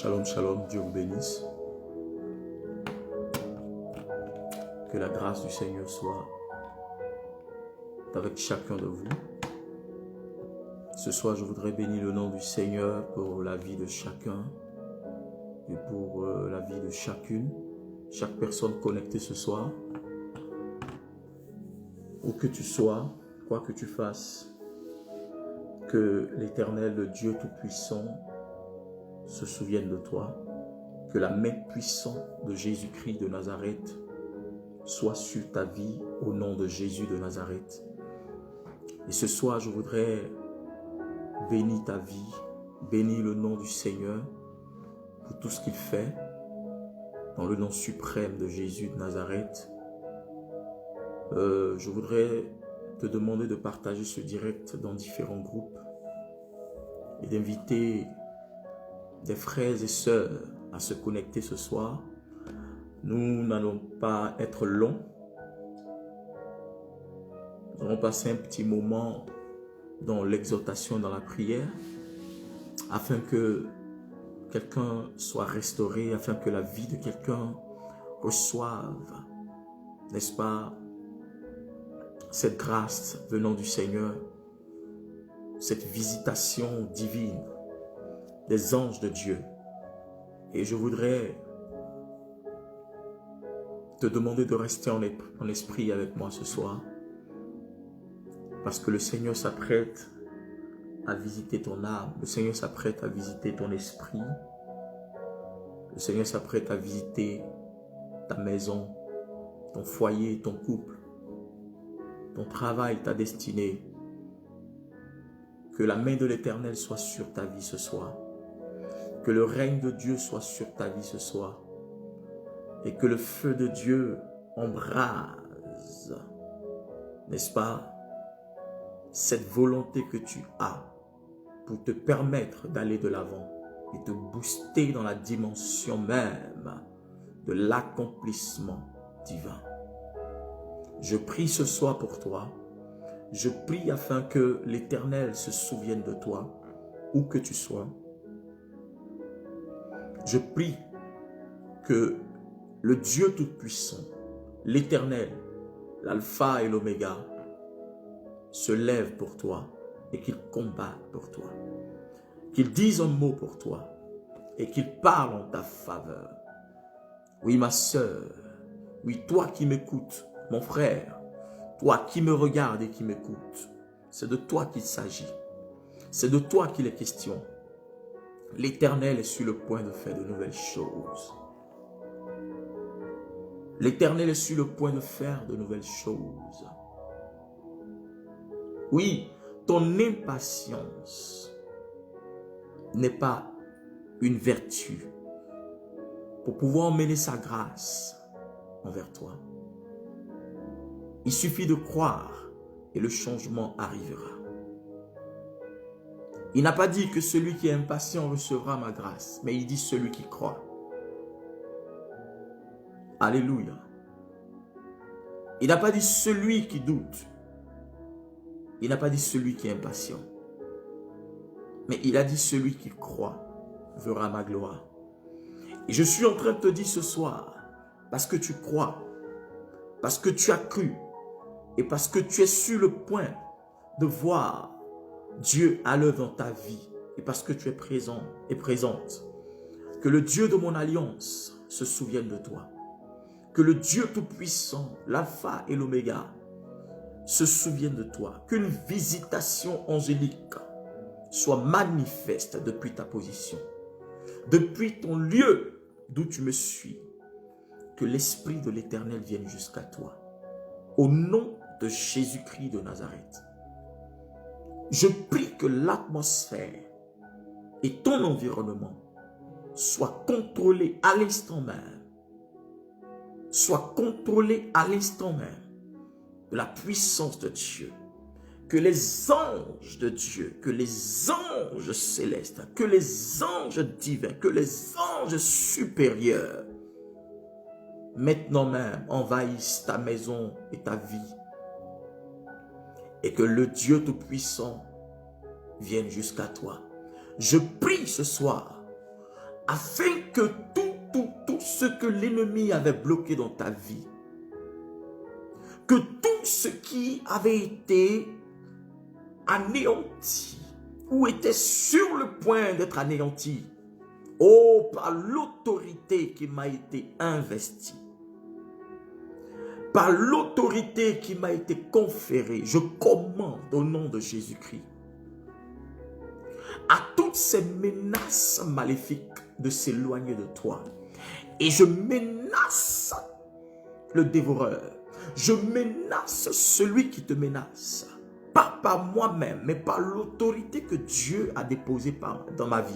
Shalom, shalom, Dieu vous bénisse. Que la grâce du Seigneur soit avec chacun de vous. Ce soir, je voudrais bénir le nom du Seigneur pour la vie de chacun et pour la vie de chacune, chaque personne connectée ce soir. Où que tu sois, quoi que tu fasses, que l'Éternel, le Dieu Tout-Puissant, se souvienne de toi, que la main puissante de Jésus-Christ de Nazareth soit sur ta vie au nom de Jésus de Nazareth. Et ce soir, je voudrais bénir ta vie, bénir le nom du Seigneur pour tout ce qu'il fait, dans le nom suprême de Jésus de Nazareth. Je voudrais te demander de partager ce direct dans différents groupes et d'inviter des frères et sœurs à se connecter ce soir. Nous n'allons pas être longs. Nous allons passer un petit moment dans l'exhortation, dans la prière, afin que quelqu'un soit restauré, afin que la vie de quelqu'un reçoive, n'est-ce pas, cette grâce venant du Seigneur, cette visitation divine des anges de Dieu. Et je voudrais te demander de rester en esprit avec moi ce soir, parce que le Seigneur s'apprête à visiter ton âme, le Seigneur s'apprête à visiter ton esprit, le Seigneur s'apprête à visiter ta maison, ton foyer, ton couple, ton travail, ta destinée. Que la main de l'Éternel soit sur ta vie ce soir. Que le règne de Dieu soit sur ta vie ce soir. Et que le feu de Dieu embrase, n'est-ce pas, cette volonté que tu as pour te permettre d'aller de l'avant et te booster dans la dimension même de l'accomplissement divin. Je prie ce soir pour toi. Je prie afin que l'Éternel se souvienne de toi, où que tu sois. Je prie que le Dieu Tout-Puissant, l'Éternel, l'Alpha et l'Oméga, se lève pour toi et qu'il combatte pour toi. Qu'il dise un mot pour toi et qu'il parle en ta faveur. Oui, ma sœur, oui, toi qui m'écoutes, mon frère, toi qui me regardes et qui m'écoutes, c'est de toi qu'il s'agit. C'est de toi qu'il est question. L'Éternel est sur le point de faire de nouvelles choses. L'Éternel est sur le point de faire de nouvelles choses. Oui, ton impatience n'est pas une vertu pour pouvoir mener sa grâce envers toi. Il suffit de croire et le changement arrivera. Il n'a pas dit que celui qui est impatient recevra ma grâce, mais il dit celui qui croit. Alléluia. Il n'a pas dit celui qui doute. Il n'a pas dit celui qui est impatient. Mais il a dit celui qui croit verra ma gloire. Et je suis en train de te dire ce soir, parce que tu crois, parce que tu as cru, et parce que tu es sur le point de voir Dieu à l'œuvre dans ta vie, et parce que tu es présent et présente, que le Dieu de mon alliance se souvienne de toi. Que le Dieu Tout-Puissant, l'Alpha et l'Oméga, se souvienne de toi. Qu'une visitation angélique soit manifeste depuis ta position, depuis ton lieu d'où tu me suis. Que l'Esprit de l'Éternel vienne jusqu'à toi. Au nom de Jésus-Christ de Nazareth. Je prie que l'atmosphère et ton environnement soient contrôlés à l'instant même. Soient contrôlés à l'instant même de la puissance de Dieu. Que les anges de Dieu, que les anges célestes, que les anges divins, que les anges supérieurs, maintenant même, envahissent ta maison et ta vie. Et que le Dieu Tout-Puissant vienne jusqu'à toi. Je prie ce soir afin que tout ce que l'ennemi avait bloqué dans ta vie, que tout ce qui avait été anéanti ou était sur le point d'être anéanti, oh, par l'autorité qui m'a été investie, par l'autorité qui m'a été conférée, je commande au nom de Jésus-Christ à toutes ces menaces maléfiques de s'éloigner de toi. Et je menace le dévoreur. Je menace celui qui te menace. Pas par moi-même, mais par l'autorité que Dieu a déposée dans ma vie.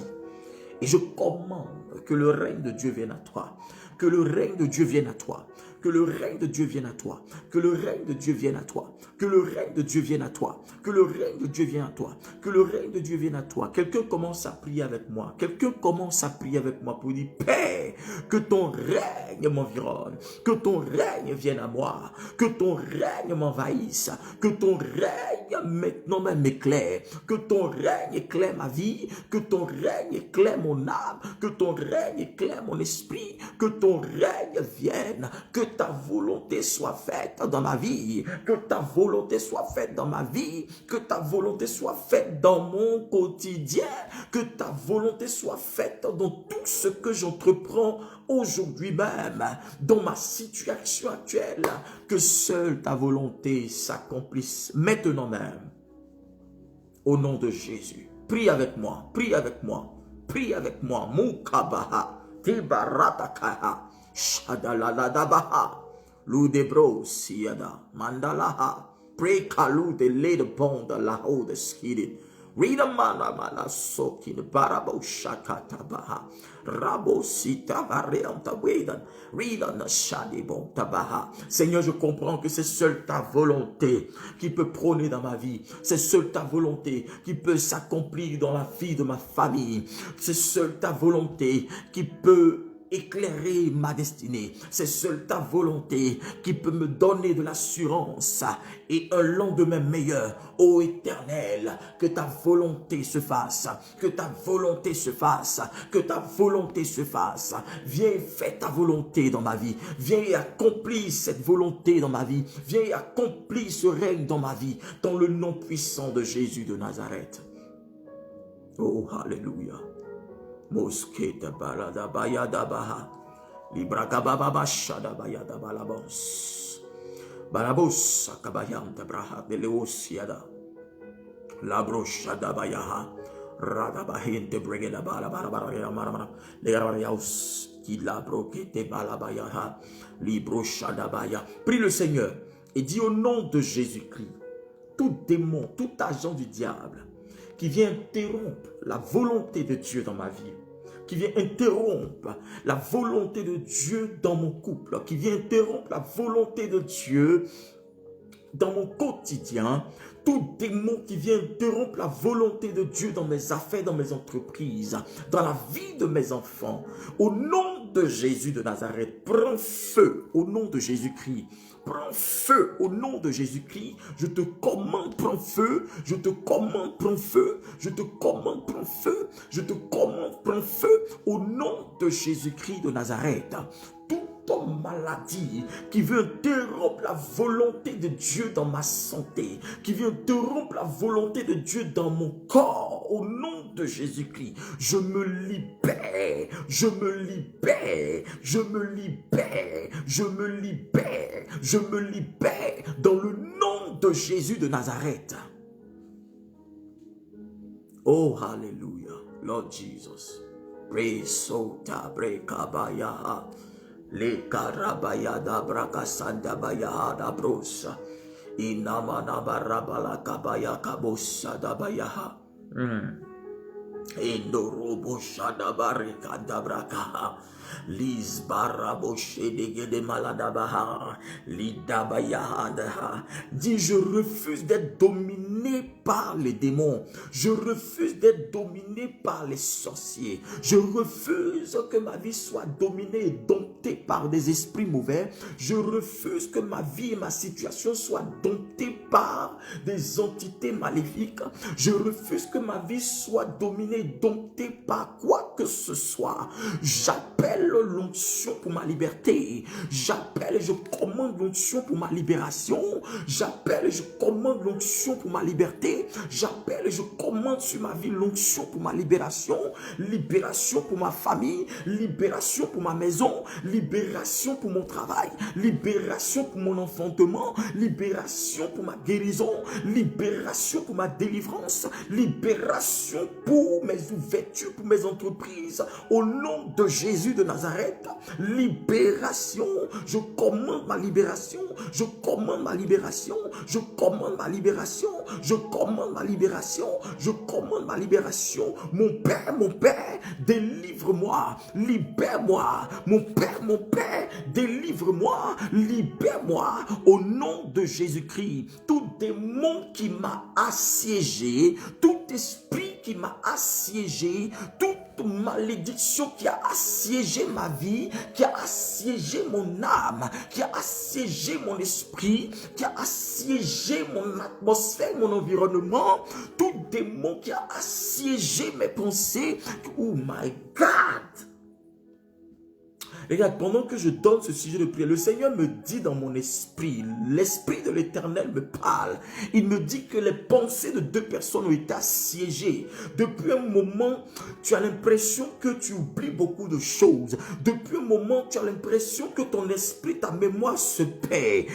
Et je commande que le règne de Dieu vienne à toi. Que le règne de Dieu vienne à toi. Que le règne de Dieu vienne à toi. Que le règne de Dieu vienne à toi. Que le règne de Dieu vienne à toi. Que le règne de Dieu vienne à toi. Que le règne de Dieu vienne à toi. Quelqu'un commence à prier avec moi. Quelqu'un commence à prier avec moi pour dire: Père, que ton règne m'environne. Que ton règne vienne à moi. Que ton règne m'envahisse. Que ton règne maintenant même m'éclaire. Que ton règne éclaire ma vie. Que ton règne éclaire mon âme. Que ton règne éclaire mon esprit. Que ton règne vienne. Que ta volonté soit faite dans ma vie. Que ta volonté soit faite dans ma vie. Que ta volonté soit faite dans mon quotidien. Que ta volonté soit faite dans tout ce que j'entreprends aujourd'hui même. Dans ma situation actuelle. Que seule ta volonté s'accomplisse maintenant même. Au nom de Jésus. Prie avec moi. Prie avec moi. Prie avec moi. Mukabaha. Tibaratakaha. Shadalaladabaha, Ludebro Siada, Mandalaha, Pray Kalu de laid upon the Laho the skided. Read a mana soki the barabo shakatabaha, Rabo sita varianta wedan, read on the shadibon tabaha. Seigneur, je comprends que c'est seule ta volonté qui peut prôner dans ma vie. C'est seule ta volonté qui peut s'accomplir dans la vie de ma famille. C'est seule ta volonté qui peut éclairer ma destinée. C'est seule ta volonté qui peut me donner de l'assurance et un lendemain meilleur. Ô Éternel, que ta volonté se fasse, que ta volonté se fasse, que ta volonté se fasse. Viens, fais ta volonté dans ma vie. Viens et accomplis cette volonté dans ma vie. Viens et accomplis ce règne dans ma vie, dans le nom puissant de Jésus de Nazareth. Oh, alléluia. Mosketa balada bayada baha libraka baba shada bayada balabos balabos akabayanta braha de leosiada labro shada bayaha rada bahinte bregeda balabara mara le garayaus qui labro kete balabayaha libro shada baya. Prie le Seigneur et dis au nom de Jésus-Christ, tout démon, tout agent du diable qui vient interrompre la volonté de Dieu dans ma vie, qui vient interrompre la volonté de Dieu dans mon couple, qui vient interrompre la volonté de Dieu dans mon quotidien, tout démon qui vient interrompre la volonté de Dieu dans mes affaires, dans mes entreprises, dans la vie de mes enfants, au nom de Jésus de Nazareth, prends feu, au nom de Jésus-Christ. Prends feu au nom de Jésus-Christ. Je te commande, prends feu. Je te commande, prends feu. Je te commande, prends feu. Je te commande, prends feu au nom de Jésus-Christ de Nazareth. Toute maladie qui veut interrompre la volonté de Dieu dans ma santé, qui veut interrompre la volonté de Dieu dans mon corps, au nom de Jésus-Christ, je me libère, je me libère, je me libère, je me libère, je me libère dans le nom de Jésus de Nazareth. Oh, hallelujah, Lord Jesus. Praise Sota Brekabaya. Le karabaya da brakasanda baya da brosa inamana barabala kabaya kabosa da baya indorobo shada barika da braka lis barabo shedege de malada baha lidabaya da. Dis, je refuse d'être dominé par les démons. Je refuse d'être dominé par les sorciers. Je refuse que ma vie soit dominée et domptée par des esprits mauvais. Je refuse que ma vie et ma situation soient domptées par des entités maléfiques. Je refuse que ma vie soit dominée, domptée par quoi que ce soit. J'appelle l'onction pour ma liberté. J'appelle et je commande l'onction pour ma libération. J'appelle et je commande l'onction pour ma liberté. J'appelle et je commande sur ma vie l'onction pour ma libération. Libération pour ma famille. Libération pour ma maison. Libération pour mon travail. Libération pour mon enfantement. Libération pour ma guérison. Libération pour ma délivrance. Libération pour mes ouvertures, pour mes entreprises. Au nom de Jésus de Nazareth. Libération. Je commande ma libération. Je commande ma libération. Je commande ma libération. Je commande ma libération. Je commande ma libération. Mon Père, délivre-moi. Libère-moi. Mon Père, délivre-moi. Libère-moi. Au nom de Jésus-Christ. Tout démon qui m'a assiégé, tout esprit qui m'a assiégé, toute malédiction qui a assiégé ma vie, qui a assiégé mon âme, qui a assiégé mon esprit, qui a assiégé mon atmosphère, mon environnement, tout démon qui a assiégé mes pensées. Oh my God! Regarde, pendant que je donne ce sujet de prière, le Seigneur me dit dans mon esprit, l'Esprit de l'Éternel me parle. Il me dit que les pensées de deux personnes ont été assiégées. Depuis un moment, tu as l'impression que tu oublies beaucoup de choses. Depuis un moment, tu as l'impression que ton esprit, ta mémoire se perd.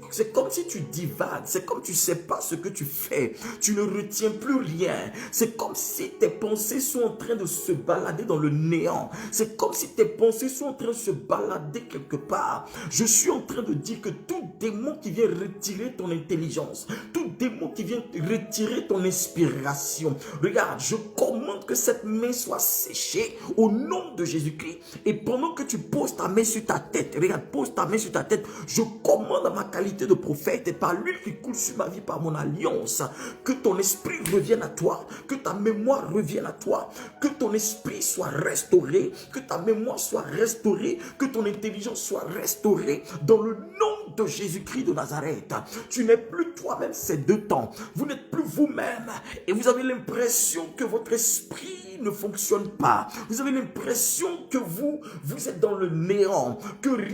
C'est comme si tu divagues. C'est comme tu ne sais pas ce que tu fais. Tu ne retiens plus rien. C'est comme si tes pensées sont en train de se balader dans le néant. C'est comme si tes pensées sont en train de se balader quelque part. Je suis en train de dire que tout démon qui vient retirer ton intelligence, tout démon qui vient retirer ton inspiration, regarde, je commande que cette main soit séchée au nom de Jésus-Christ. Et pendant que tu poses ta main sur ta tête, regarde, pose ta main sur ta tête, je commande à ma qualité de prophète et par l'huile qui coule sur ma vie, par mon alliance, que ton esprit revienne à toi, que ta mémoire revienne à toi, que ton esprit soit restauré, que ta mémoire soit restaurée, que ton intelligence soit restaurée dans le nom de Jésus-Christ de Nazareth. Tu n'es plus toi-même ces 2 temps. Vous n'êtes plus vous-même et vous avez l'impression que votre esprit ne fonctionne pas. Vous avez l'impression que vous êtes dans le néant, que rien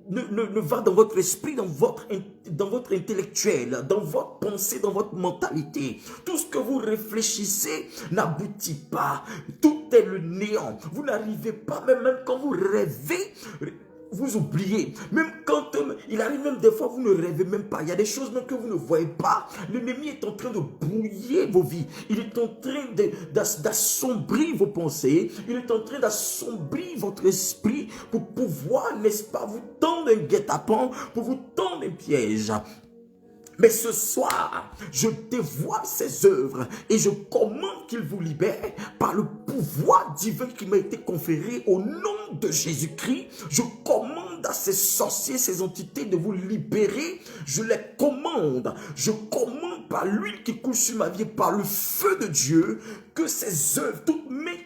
ne va dans votre esprit, dans votre intellectuel, dans votre pensée, dans votre mentalité. Tout ce que vous réfléchissez n'aboutit pas. Tout est le néant. Vous n'arrivez pas, même quand vous rêvez, vous oubliez. Même quand il arrive, même des fois, vous ne rêvez même pas. Il y a des choses même que vous ne voyez pas. L'ennemi est en train de brouiller vos vies. Il est en train d'assombrir vos pensées. Il est en train d'assombrir votre esprit pour pouvoir, n'est-ce pas, vous tendre un guet-apens, pour vous tendre un piège. Mais ce soir, je dévoile ses œuvres et je commande qu'il vous libère par le pouvoir divin qui m'a été conféré au nom de Jésus-Christ. Je commande à ces sorciers, ces entités de vous libérer. Je les commande. Je commande par l'huile qui coule sur ma vie, par le feu de Dieu, que ces œuvres, toutes mes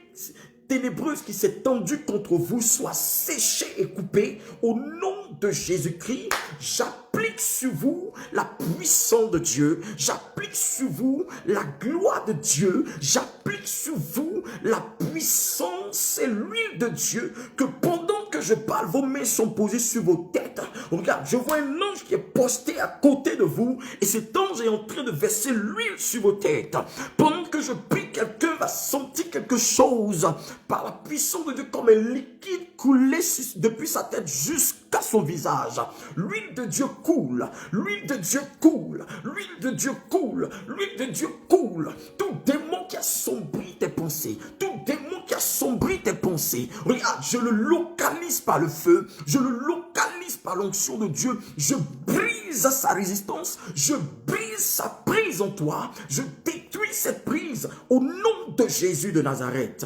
ténébreuse qui s'est tendue contre vous soit séchée et coupée au nom de Jésus-Christ. J'applique sur vous la puissance de Dieu. J'applique sur vous la gloire de Dieu. J'applique sur vous la puissance et l'huile de Dieu, que pendant que je parle, vos mains sont posées sur vos têtes. Regarde, je vois un ange qui est posté à côté de vous et cet ange est en train de verser l'huile sur vos têtes. Pendant que je prie, quelqu'un va sentir quelque chose par la puissance de Dieu, comme un liquide coulé depuis sa tête jusqu'à son visage. L'huile de Dieu coule, l'huile de Dieu coule, l'huile de Dieu coule, l'huile de Dieu coule. Tout démon qui assombrit tes pensées, tout démon qui assombrit tes pensées, regarde, je le localise par le feu, je le localise par l'onction de Dieu, je brise sa résistance, je brise sa prise en toi, je détruis cette prise au nom de Jésus de Nazareth.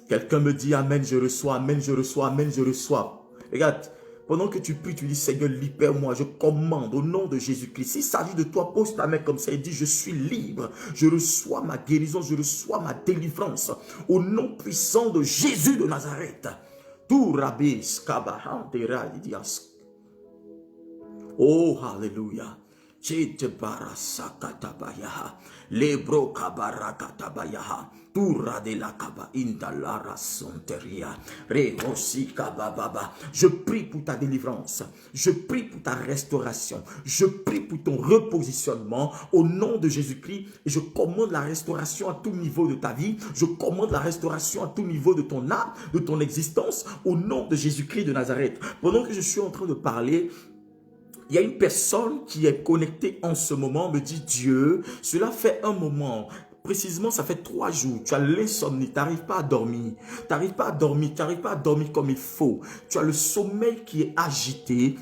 Quelqu'un me dit amen, je reçois, amen, je reçois, amen, je reçois. Regarde, pendant que tu pries, tu dis Seigneur, libère-moi, je commande au nom de Jésus-Christ. S'il s'agit de toi, pose ta main comme ça et dis je suis libre, je reçois ma guérison, je reçois ma délivrance au nom puissant de Jésus de Nazareth. Tout rabbi, skabahan, tera, idias. Oh, hallelujah. Lebro kabarakatabayaha. Toura de la kaba indalara sonteria. Rehosi kabababa. Je prie pour ta délivrance. Je prie pour ta restauration. Je prie pour ton repositionnement au nom de Jésus-Christ. Et je commande la restauration à tout niveau de ta vie. Je commande la restauration à tout niveau de ton âme, de ton existence, au nom de Jésus-Christ de Nazareth. Pendant que je suis en train de parler, il y a une personne qui est connectée en ce moment, me dit Dieu, cela fait un moment. Précisément, ça fait 3 jours. Tu as l'insomnie, tu n'arrives pas à dormir. Tu n'arrives pas à dormir, tu n'arrives pas à dormir comme il faut. Tu as le sommeil qui est agité.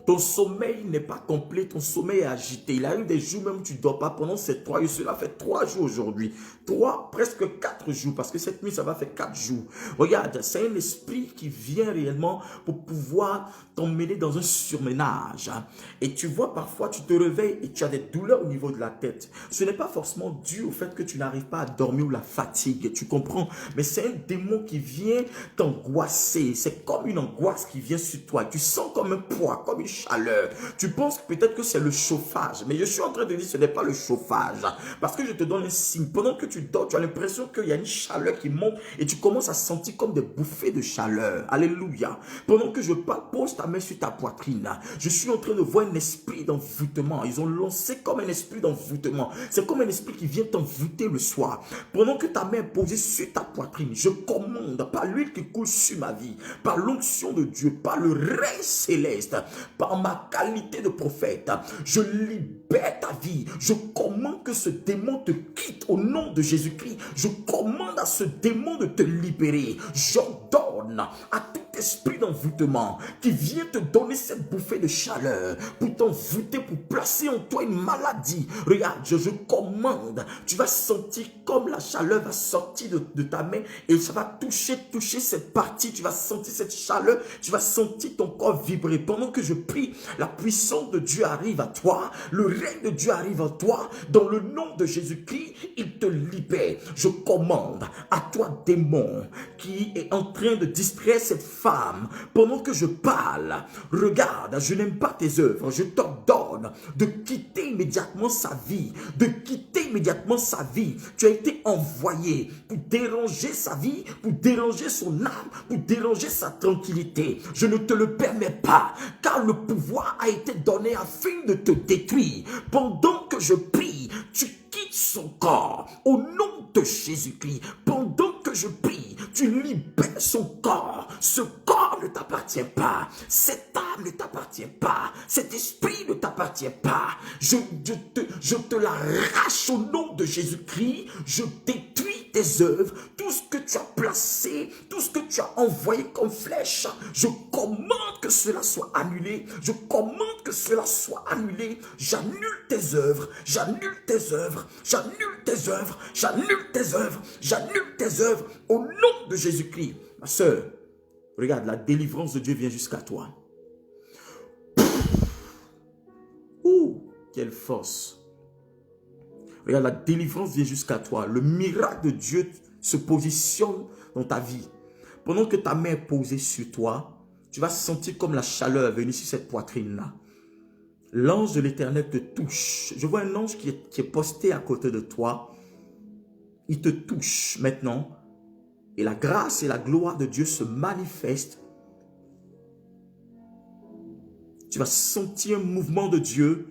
Ton sommeil n'est pas complet, ton sommeil est agité. Il y a eu des jours même où tu ne dors pas pendant ces 3 jours. Cela fait 3 jours aujourd'hui. 3, presque 4 jours, parce que cette nuit, ça va faire 4 jours. Regarde, c'est un esprit qui vient réellement pour pouvoir t'emmener dans un surménage. Et tu vois, parfois, tu te réveilles et tu as des douleurs au niveau de la tête. Ce n'est pas forcément dû au fait que tu n'arrives pas à dormir ou la fatigue, tu comprends? Mais c'est un démon qui vient t'angoisser. C'est comme une angoisse qui vient sur toi. Tu sens comme un poids, comme une chaleur. Tu penses peut-être que c'est le chauffage, mais je suis en train de dire que ce n'est pas le chauffage, parce que je te donne un signe. Pendant que tu dors, tu as l'impression qu'il y a une chaleur qui monte et tu commences à sentir comme des bouffées de chaleur. Alléluia. Pendant que je parle, pose ta main sur ta poitrine. Je suis en train de voir un esprit d'envoûtement. Ils ont lancé comme un esprit d'envoûtement. C'est comme un esprit qui vient t'envoûter le soir. Pendant que ta main est posée sur ta poitrine, je commande par l'huile qui coule sur ma vie, par l'onction de Dieu, par le règne céleste, par ma qualité de prophète, je libère ta vie. Je commande que ce démon te quitte au nom de Jésus-Christ. Je commande à ce démon de te libérer. J'ordonne à tout esprit d'envoûtement qui vient te donner cette bouffée de chaleur pour t'envoûter, pour placer en toi une maladie. Regarde, je commande. Tu vas sentir comme la chaleur va sortir de ta main et ça va toucher cette partie. Tu vas sentir cette chaleur. Tu vas sentir ton corps vibrer. Pendant que je prie, la puissance de Dieu arrive à toi. Le règne de Dieu arrive à toi. Dans le nom de Jésus-Christ, il te libère. Je commande à toi, démon, qui est en train de distraire cette femme. Pendant que je parle, regarde, je n'aime pas tes œuvres. Je t'ordonne de quitter immédiatement sa vie. De quitter immédiatement sa vie. Tu as été envoyé pour déranger sa vie, pour déranger son âme, pour déranger sa tranquillité. Je ne te le permets pas, car le pouvoir a été donné afin de te détruire. Pendant que je prie, tu quittes son corps au nom de Jésus-Christ. Pendant que je prie, tu libères son corps. Ce corps ne t'appartient pas. Cette âme ne t'appartient pas. Cet esprit ne t'appartient pas. Je te l'arrache au nom de Jésus-Christ. Je détruis tes œuvres, tout ce que tu as placé, tout ce que tu as envoyé comme flèche. Je commande que cela soit annulé. Je commande que cela soit annulé. J'annule tes œuvres. J'annule tes œuvres. J'annule tes œuvres. J'annule tes œuvres. J'annule tes œuvres au nom de Jésus-Christ. Ma soeur, regarde, la délivrance de Dieu vient jusqu'à toi. Ouh, quelle force. Regarde, la délivrance vient jusqu'à toi. Le miracle de Dieu se positionne dans ta vie. Pendant que ta main est posée sur toi, tu vas sentir comme la chaleur venir sur cette poitrine-là. L'ange de l'Éternel te touche. Je vois un ange qui est posté à côté de toi. Il te touche maintenant. Et la grâce et la gloire de Dieu se manifestent. Tu vas sentir un mouvement de Dieu.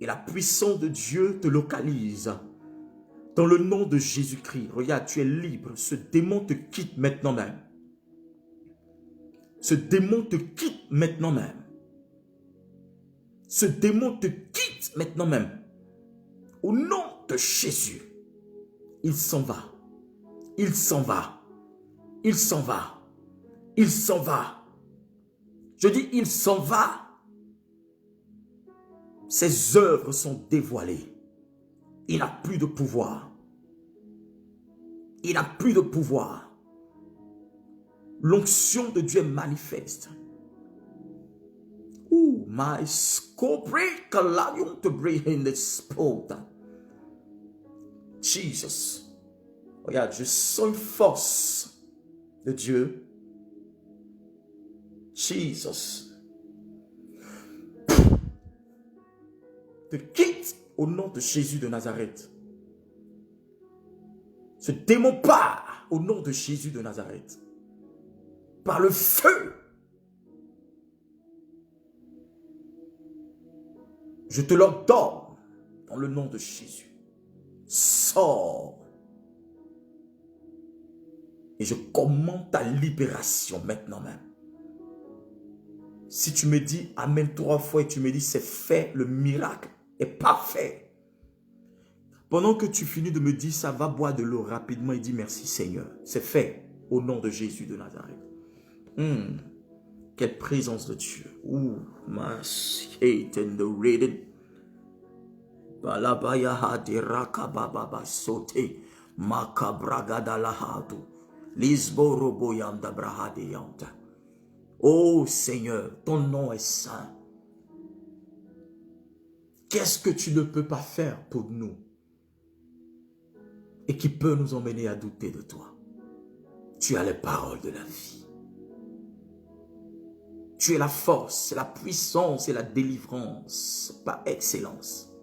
Et la puissance de Dieu te localise. Dans le nom de Jésus-Christ, regarde, tu es libre. Ce démon te quitte maintenant même. Ce démon te quitte maintenant même. Ce démon te quitte maintenant même. Au nom de Jésus, il s'en va. Il s'en va. Il s'en va. Il s'en va. Je dis, il s'en va. Ses œuvres sont dévoilées. Il n'a plus de pouvoir. Il n'a plus de pouvoir. L'onction de Dieu est manifeste. Ouh, my scope calarium to bring in the spot. Jesus. Regarde, je sens une force de Dieu. Jesus. te quitte au nom de Jésus de Nazareth. Ce démon part au nom de Jésus de Nazareth. Par le feu. Je te l'ordonne dans le nom de Jésus. Sors. Et je commande ta libération maintenant même. Si tu me dis Amen 3 fois et tu me dis c'est fait, le miracle est parfait. Pendant que tu finis de me dire ça, va boire de l'eau rapidement et dis merci Seigneur. C'est fait au nom de Jésus de Nazareth. Quelle présence de Dieu. Ouh, mas and the reading. Balabaya hadiraka bababa sote makabragada lahadu. Lisboro boyanda brahadeyanta. Oh Seigneur, ton nom est saint. Qu'est-ce que tu ne peux pas faire pour nous et qui peut nous emmener à douter de toi? Tu as les paroles de la vie. Tu es la force, la puissance et la délivrance par excellence.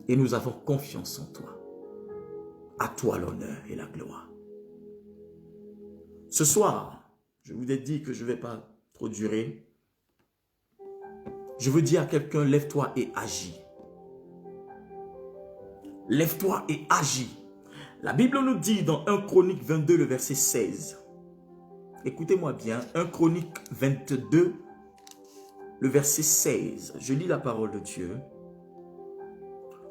Et nous avons confiance en toi. À toi l'honneur et la gloire. Ce soir, je vous ai dit que je ne vais pas trop durer. Je veux dire à quelqu'un, lève-toi et agis. Lève-toi et agis. La Bible nous dit dans 1 Chronique 22, le verset 16. Écoutez-moi bien, 1 Chronique 22, le verset 16. Je lis la parole de Dieu.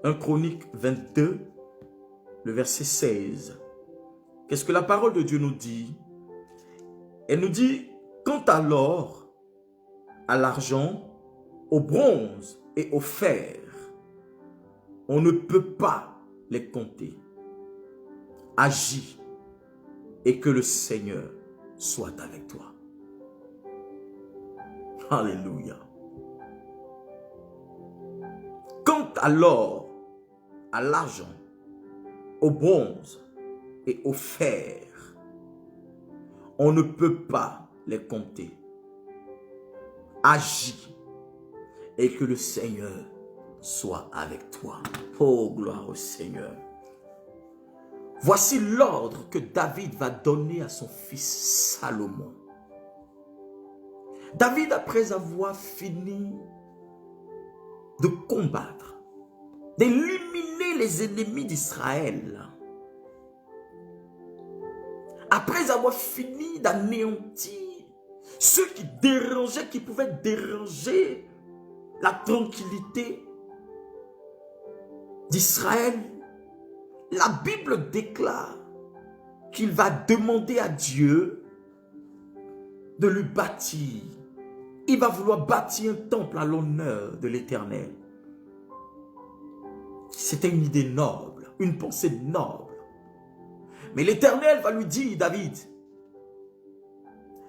1 Chronique 22, le verset 16. Qu'est-ce que la parole de Dieu nous dit? Elle nous dit, quant à l'or, à l'argent, au bronze et au fer, on ne peut pas les compter. Agis et que le Seigneur soit avec toi. Alléluia. Quant à l'or, à l'argent, au bronze et au fer, on ne peut pas les compter. Agis et que le Seigneur soit avec toi. Oh, gloire au Seigneur. Voici l'ordre que David va donner à son fils Salomon. David, après avoir fini de combattre, d'éliminer les ennemis d'Israël, après avoir fini d'anéantir ceux qui dérangeaient, qui pouvaient déranger la tranquillité d'Israël, la Bible déclare qu'il va demander à Dieu de lui bâtir. Il va vouloir bâtir un temple à l'honneur de l'Éternel. C'était une idée noble, une pensée noble. Mais l'Éternel va lui dire, David,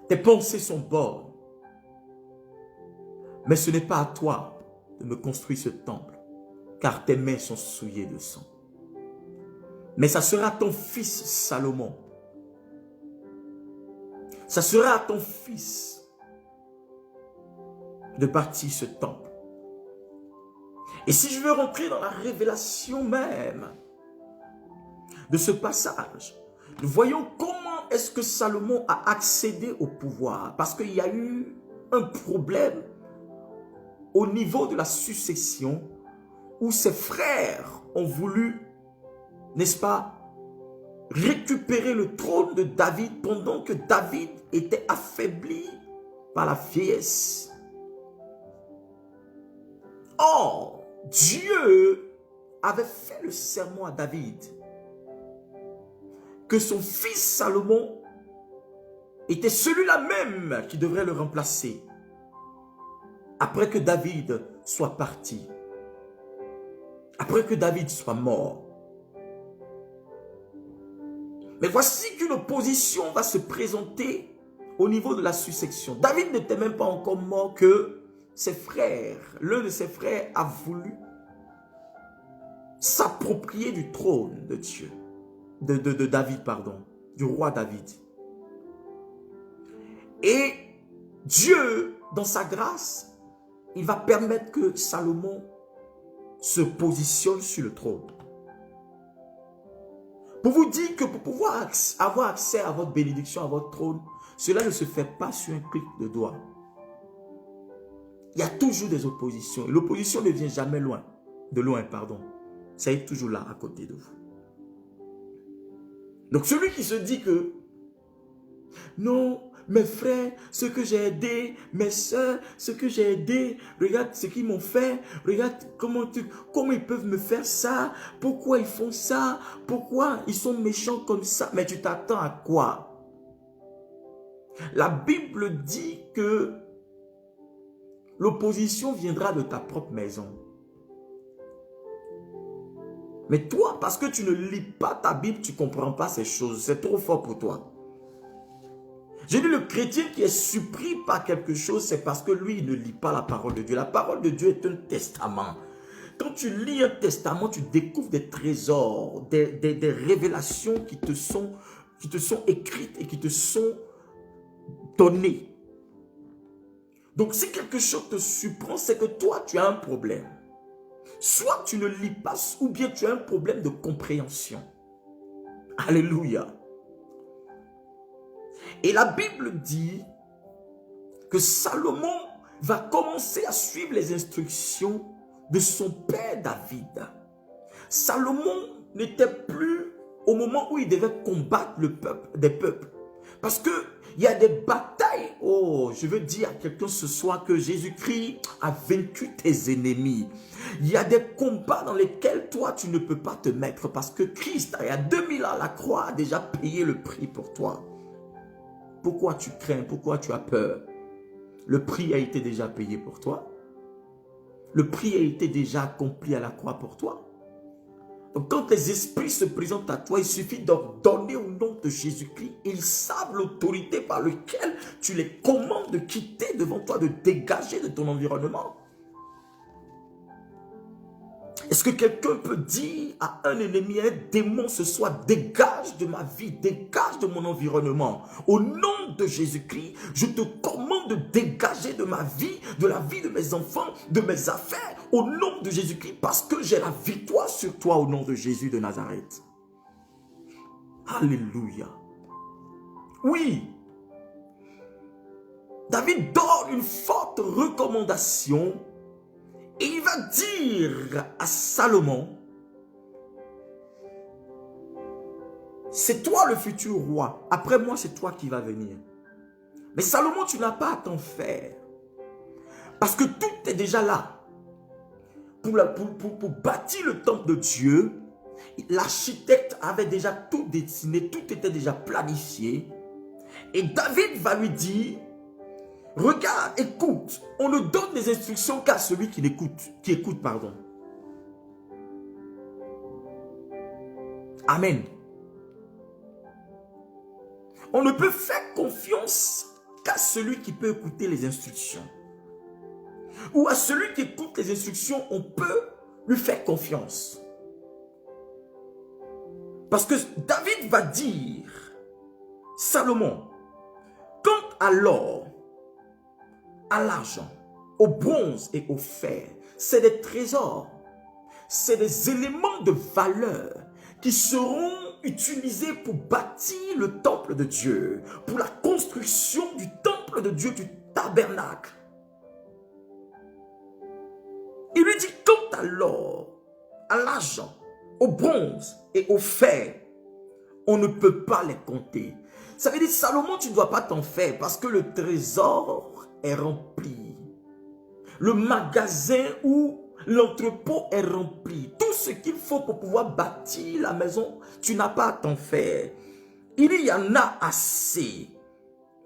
tes pensées sont bonnes, mais ce n'est pas à toi de me construire ce temple, car tes mains sont souillées de sang. Mais ça sera ton fils Salomon. Ça sera à ton fils de bâtir ce temple. Et si je veux rentrer dans la révélation même de ce passage, nous voyons comment est-ce que Salomon a accédé au pouvoir. Parce qu'il y a eu un problème au niveau de la succession où ses frères ont voulu, n'est-ce pas, récupérer le trône de David pendant que David était affaibli par la vieillesse. Or, Dieu avait fait le serment à David que son fils Salomon était celui-là même qui devrait le remplacer après que David soit parti, après que David soit mort. Mais voici qu'une opposition va se présenter au niveau de la succession. David n'était même pas encore mort que ses frères, l'un de ses frères a voulu s'approprier du trône de Dieu, de David, pardon, du roi David. Et Dieu, dans sa grâce, il va permettre que Salomon se positionne sur le trône. Pour vous dire que pour pouvoir avoir accès à votre bénédiction, à votre trône, cela ne se fait pas sur un clic de doigt. Il y a toujours des oppositions. Et l'opposition ne vient jamais loin. De loin, pardon. Ça est toujours là, à côté de vous. Donc celui qui se dit que non, mes frères, ce que j'ai aidé, mes soeurs, ce que j'ai aidé, regarde ce qu'ils m'ont fait, regarde comment ils peuvent me faire ça, pourquoi ils font ça, pourquoi ils sont méchants comme ça. Mais tu t'attends à quoi? La Bible dit que l'opposition viendra de ta propre maison. Mais toi, parce que tu ne lis pas ta Bible, tu ne comprends pas ces choses. C'est trop fort pour toi. Je dis le chrétien qui est surpris par quelque chose, c'est parce que lui, il ne lit pas la parole de Dieu. La parole de Dieu est un testament. Quand tu lis un testament, tu découvres des trésors, des révélations qui te sont écrites et qui te sont données. Donc si quelque chose te surprend, c'est que toi, tu as un problème. Soit tu ne lis pas, ou bien tu as un problème de compréhension. Alléluia. Et la Bible dit que Salomon va commencer à suivre les instructions de son père David. Salomon n'était plus au moment où il devait combattre des peuples. Parce que il y a des batailles. Oh, je veux dire à quelqu'un ce soir que Jésus-Christ a vaincu tes ennemis. Il y a des combats dans lesquels toi, tu ne peux pas te mettre parce que Christ, il y a 2000 ans, la croix a déjà payé le prix pour toi. Pourquoi tu crains? Pourquoi tu as peur? Le prix a été déjà payé pour toi. Le prix a été déjà accompli à la croix pour toi. Donc quand les esprits se présentent à toi, il suffit d'ordonner au nom de Jésus-Christ. Ils savent l'autorité par laquelle tu les commandes de quitter devant toi, de dégager de ton environnement. Est-ce que quelqu'un peut dire à un ennemi, un démon ce soir, dégage de ma vie, dégage de mon environnement. Au nom de Jésus-Christ, je te commande de dégager de ma vie, de la vie de mes enfants, de mes affaires, au nom de Jésus-Christ, parce que j'ai la victoire sur toi au nom de Jésus de Nazareth. Alléluia. Oui. David donne une forte recommandation. Et il va dire à Salomon, c'est toi le futur roi. Après moi, c'est toi qui vas venir. Mais Salomon, tu n'as pas à t'en faire. Parce que tout est déjà là. Pour bâtir le temple de Dieu, l'architecte avait déjà tout dessiné, tout était déjà planifié. Et David va lui dire, regarde, écoute, on ne donne des instructions qu'à celui qui écoute. Amen. On ne peut faire confiance qu'à celui qui peut écouter les instructions. Ou à celui qui écoute les instructions, on peut lui faire confiance. Parce que David va dire, Salomon, quant à l'or, à l'argent, au bronze et au fer, c'est des trésors, c'est des éléments de valeur qui seront utilisés pour bâtir le temple de Dieu, pour la construction du temple de Dieu, du tabernacle. Il lui dit, quant à l'or, à l'argent, au bronze et au fer, on ne peut pas les compter. Ça veut dire, Salomon, tu ne dois pas t'en faire parce que le trésor est rempli. Le magasin ou l'entrepôt est rempli. Tout ce qu'il faut pour pouvoir bâtir la maison, tu n'as pas à t'en faire. Il y en a assez.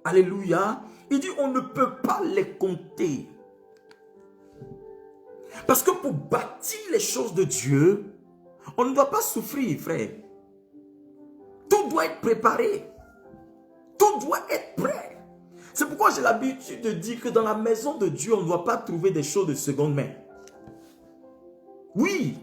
Alléluia. Il dit, on ne peut pas les compter. Parce que pour bâtir les choses de Dieu, on ne doit pas souffrir, frère. Tout doit être préparé. Tout doit être prêt. C'est pourquoi j'ai l'habitude de dire que dans la maison de Dieu, on ne doit pas trouver des choses de seconde main. Oui,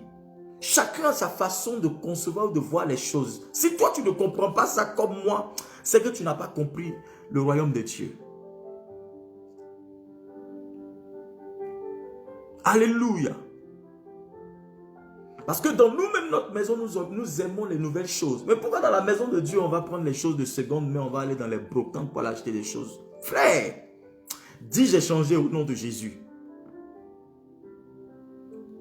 chacun a sa façon de concevoir ou de voir les choses. Si toi, tu ne comprends pas ça comme moi, c'est que tu n'as pas compris le royaume de Dieu. Alléluia. Parce que dans nous-mêmes, notre maison, nous aimons les nouvelles choses. Mais pourquoi dans la maison de Dieu, on va prendre les choses de seconde main, on va aller dans les brocantes pour aller acheter des choses? Frère, dis j'ai changé au nom de Jésus.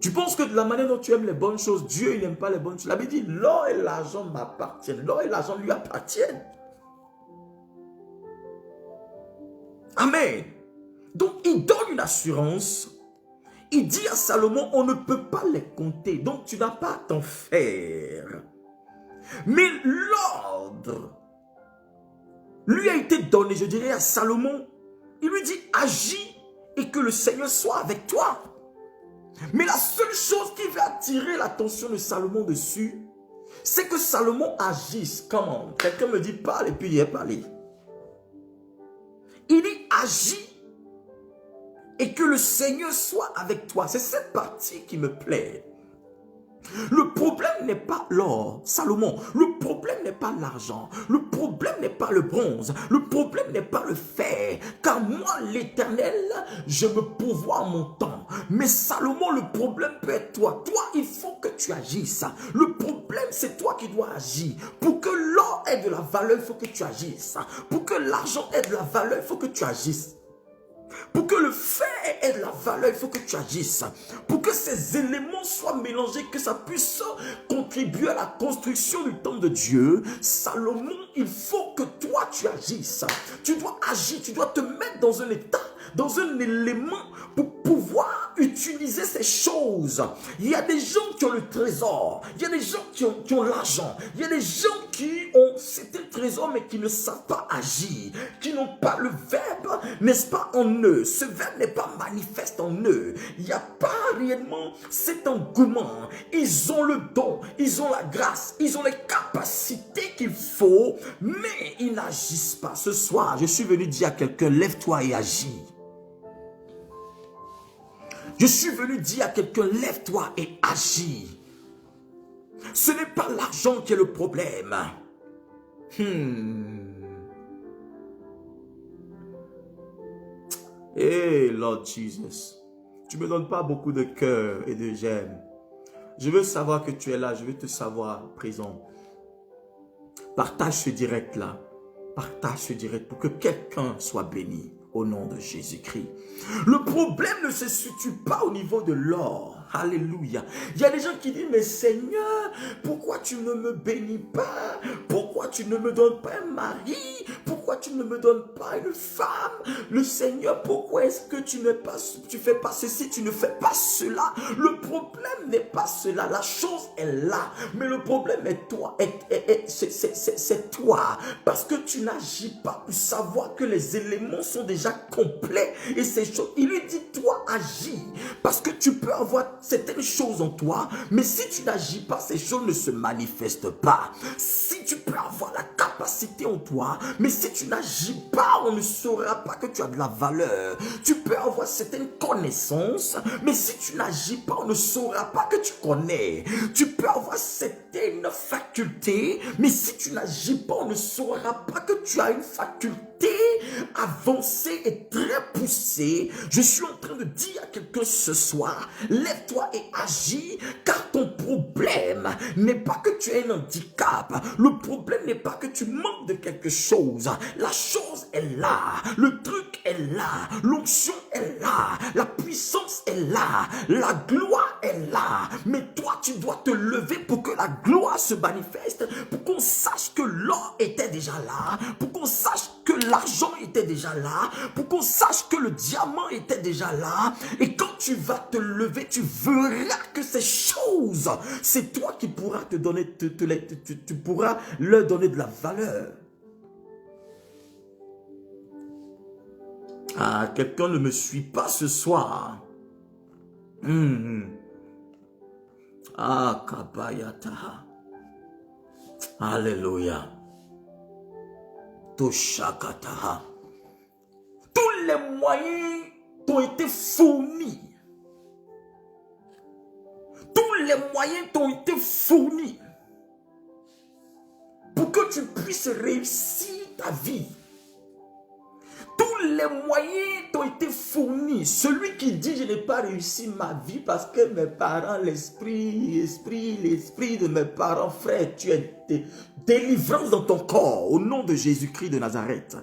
Tu penses que de la manière dont tu aimes les bonnes choses, Dieu, il n'aime pas les bonnes choses. La Bible dit, l'or et l'argent m'appartiennent. L'or et l'argent lui appartiennent. Amen. Donc, il donne une assurance. Il dit à Salomon, on ne peut pas les compter. Donc, tu n'as pas à t'en faire. Mais l'ordre lui a été donné, je dirais, à Salomon. Il lui dit, agis et que le Seigneur soit avec toi. Mais la seule chose qui va attirer l'attention de Salomon dessus, c'est que Salomon agisse. Comment? Quelqu'un me dit, parle et puis il est parlé. Il dit, agis et que le Seigneur soit avec toi. C'est cette partie qui me plaît. Le problème n'est pas l'or, Salomon. Le problème n'est pas l'argent. Le problème n'est pas le bronze. Le problème n'est pas le fer. Car moi, l'Éternel, je me pourvois mon temps. Mais Salomon, le problème peut être toi. Toi, il faut que tu agisses. Le problème, c'est toi qui dois agir. Pour que l'or ait de la valeur, il faut que tu agisses. Pour que l'argent ait de la valeur, il faut que tu agisses. Pour que le fer ait de la valeur, il faut que tu agisses. Pour que ces éléments soient mélangés, que ça puisse contribuer à la construction du temple de Dieu, Salomon, il faut que toi tu agisses. Tu dois agir, tu dois te mettre dans un état, dans un élément pour pouvoir utiliser ces choses. Il y a des gens qui ont le trésor, il y a des gens qui ont l'argent, il y a des gens qui ont certains trésors mais qui ne savent pas agir, qui n'ont pas le verbe, n'est-ce pas, en eux. Ce verbe n'est pas manifeste en eux. Il n'y a pas réellement cet engouement. Ils ont le don, ils ont la grâce, ils ont les capacités qu'il faut, mais ils n'agissent pas. Ce soir, je suis venu dire à quelqu'un, lève-toi et agis. Je suis venu dire à quelqu'un, lève-toi et agis. Ce n'est pas l'argent qui est le problème. Hey Lord Jesus, tu ne me donnes pas beaucoup de cœur et de j'aime. Je veux savoir que tu es là, je veux te savoir présent. Partage ce direct-là. Partage ce direct pour que quelqu'un soit béni au nom de Jésus-Christ. Le problème ne se situe pas au niveau de l'or. Alléluia. Il y a des gens qui disent, mais Seigneur, pourquoi tu ne me bénis pas? Pourquoi tu ne me donnes pas un mari? Pourquoi tu ne me donnes pas une femme? Le Seigneur, pourquoi est-ce que tu fais pas ceci, tu ne fais pas cela? Le problème n'est pas cela, la chose est là. Mais le problème est toi, c'est toi. Parce que tu n'agis pas pour savoir que les éléments sont déjà complets. Et ces choses, il lui dit, toi, agis. Parce que tu peux avoir certaines choses en toi, mais si tu n'agis pas, ces choses ne se manifestent pas. Si tu peux avoir la capacité en toi, mais si tu n'agis pas, on ne saura pas que tu as de la valeur. Tu peux avoir certaines connaissances, mais si tu n'agis pas, on ne saura pas que tu connais. Tu peux avoir certaines facultés, mais si tu n'agis pas, on ne saura pas que tu as une faculté avancée et très poussée. Je suis en train de dire à quelqu'un ce soir, lève-toi et agis, car ton problème n'est pas que tu aies un handicap. Le problème n'est pas que tu manques de quelque chose. La chose est là, le truc est là, l'onction est là, la puissance est là, la gloire est là. Mais toi, tu dois te lever pour que la gloire se manifeste, pour qu'on sache que l'or était déjà là, pour qu'on sache que l'argent était déjà là, pour qu'on sache que le diamant était déjà là. Et quand tu vas te lever, tu verras que ces choses, c'est toi qui pourras te donner, tu pourras leur donner de la valeur. Ah, quelqu'un ne me suit pas ce soir. Ah, kabayata. Alléluia. Toshakataha. Tous les moyens t'ont été fournis. Tous les moyens t'ont été fournis pour que tu puisses réussir ta vie. tous les moyens t'ont été fournis. Celui qui dit je n'ai pas réussi ma vie parce que mes parents, l'esprit de mes parents, frère, tu as délivrance dans ton corps au nom de Jésus-Christ de Nazareth.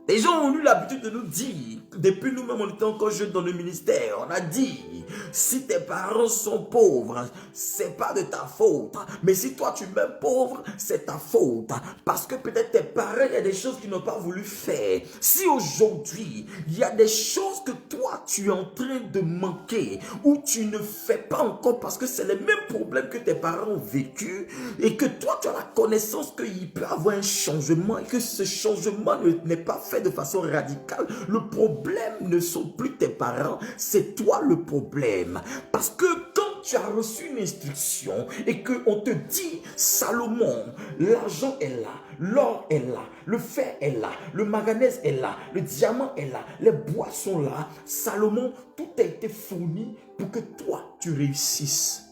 Les gens ont eu l'habitude de nous dire, depuis nous-mêmes on était encore jeunes dans le ministère, on a dit, si tes parents sont pauvres, c'est pas de ta faute. Mais si toi tu mets pauvre, c'est ta faute. Parce que peut-être tes parents, il y a des choses qu'ils n'ont pas voulu faire. Si aujourd'hui, il y a des choses que toi tu es en train de manquer, ou tu ne fais pas encore parce que c'est les mêmes problèmes que tes parents ont vécu, et que toi tu as la connaissance qu'il peut y avoir un changement, et que ce changement n'est pas fait de façon radicale, le problème ne sont plus tes parents, c'est toi le problème. Parce que quand tu as reçu une instruction et qu'on te dit, Salomon, l'argent est là, l'or est là, le fer est là, le manganèse est là, le diamant est là, les bois sont là, Salomon, tout a été fourni pour que toi, tu réussisses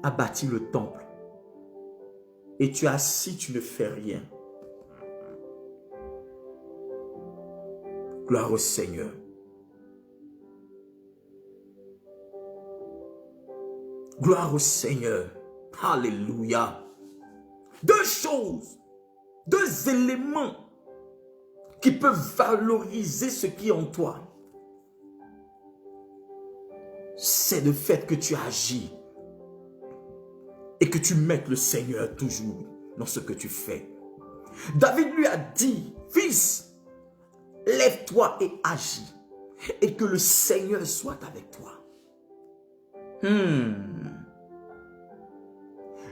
à bâtir le temple. Et tu es assis, tu ne fais rien. Gloire au Seigneur. Gloire au Seigneur. Alléluia. Deux choses, deux éléments qui peuvent valoriser ce qui est en toi. C'est le fait que tu agis et que tu mettes le Seigneur toujours dans ce que tu fais. David lui a dit, fils, lève-toi et agis, et que le Seigneur soit avec toi.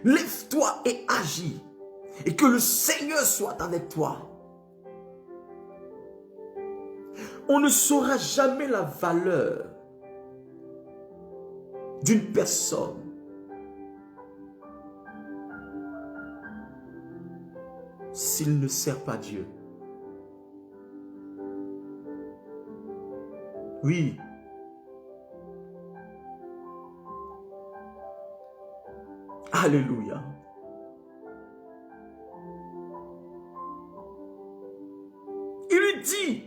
Lève-toi et agis, et que le Seigneur soit avec toi. On ne saura jamais la valeur d'une personne s'il ne sert pas Dieu. Oui. Alléluia. Il lui dit,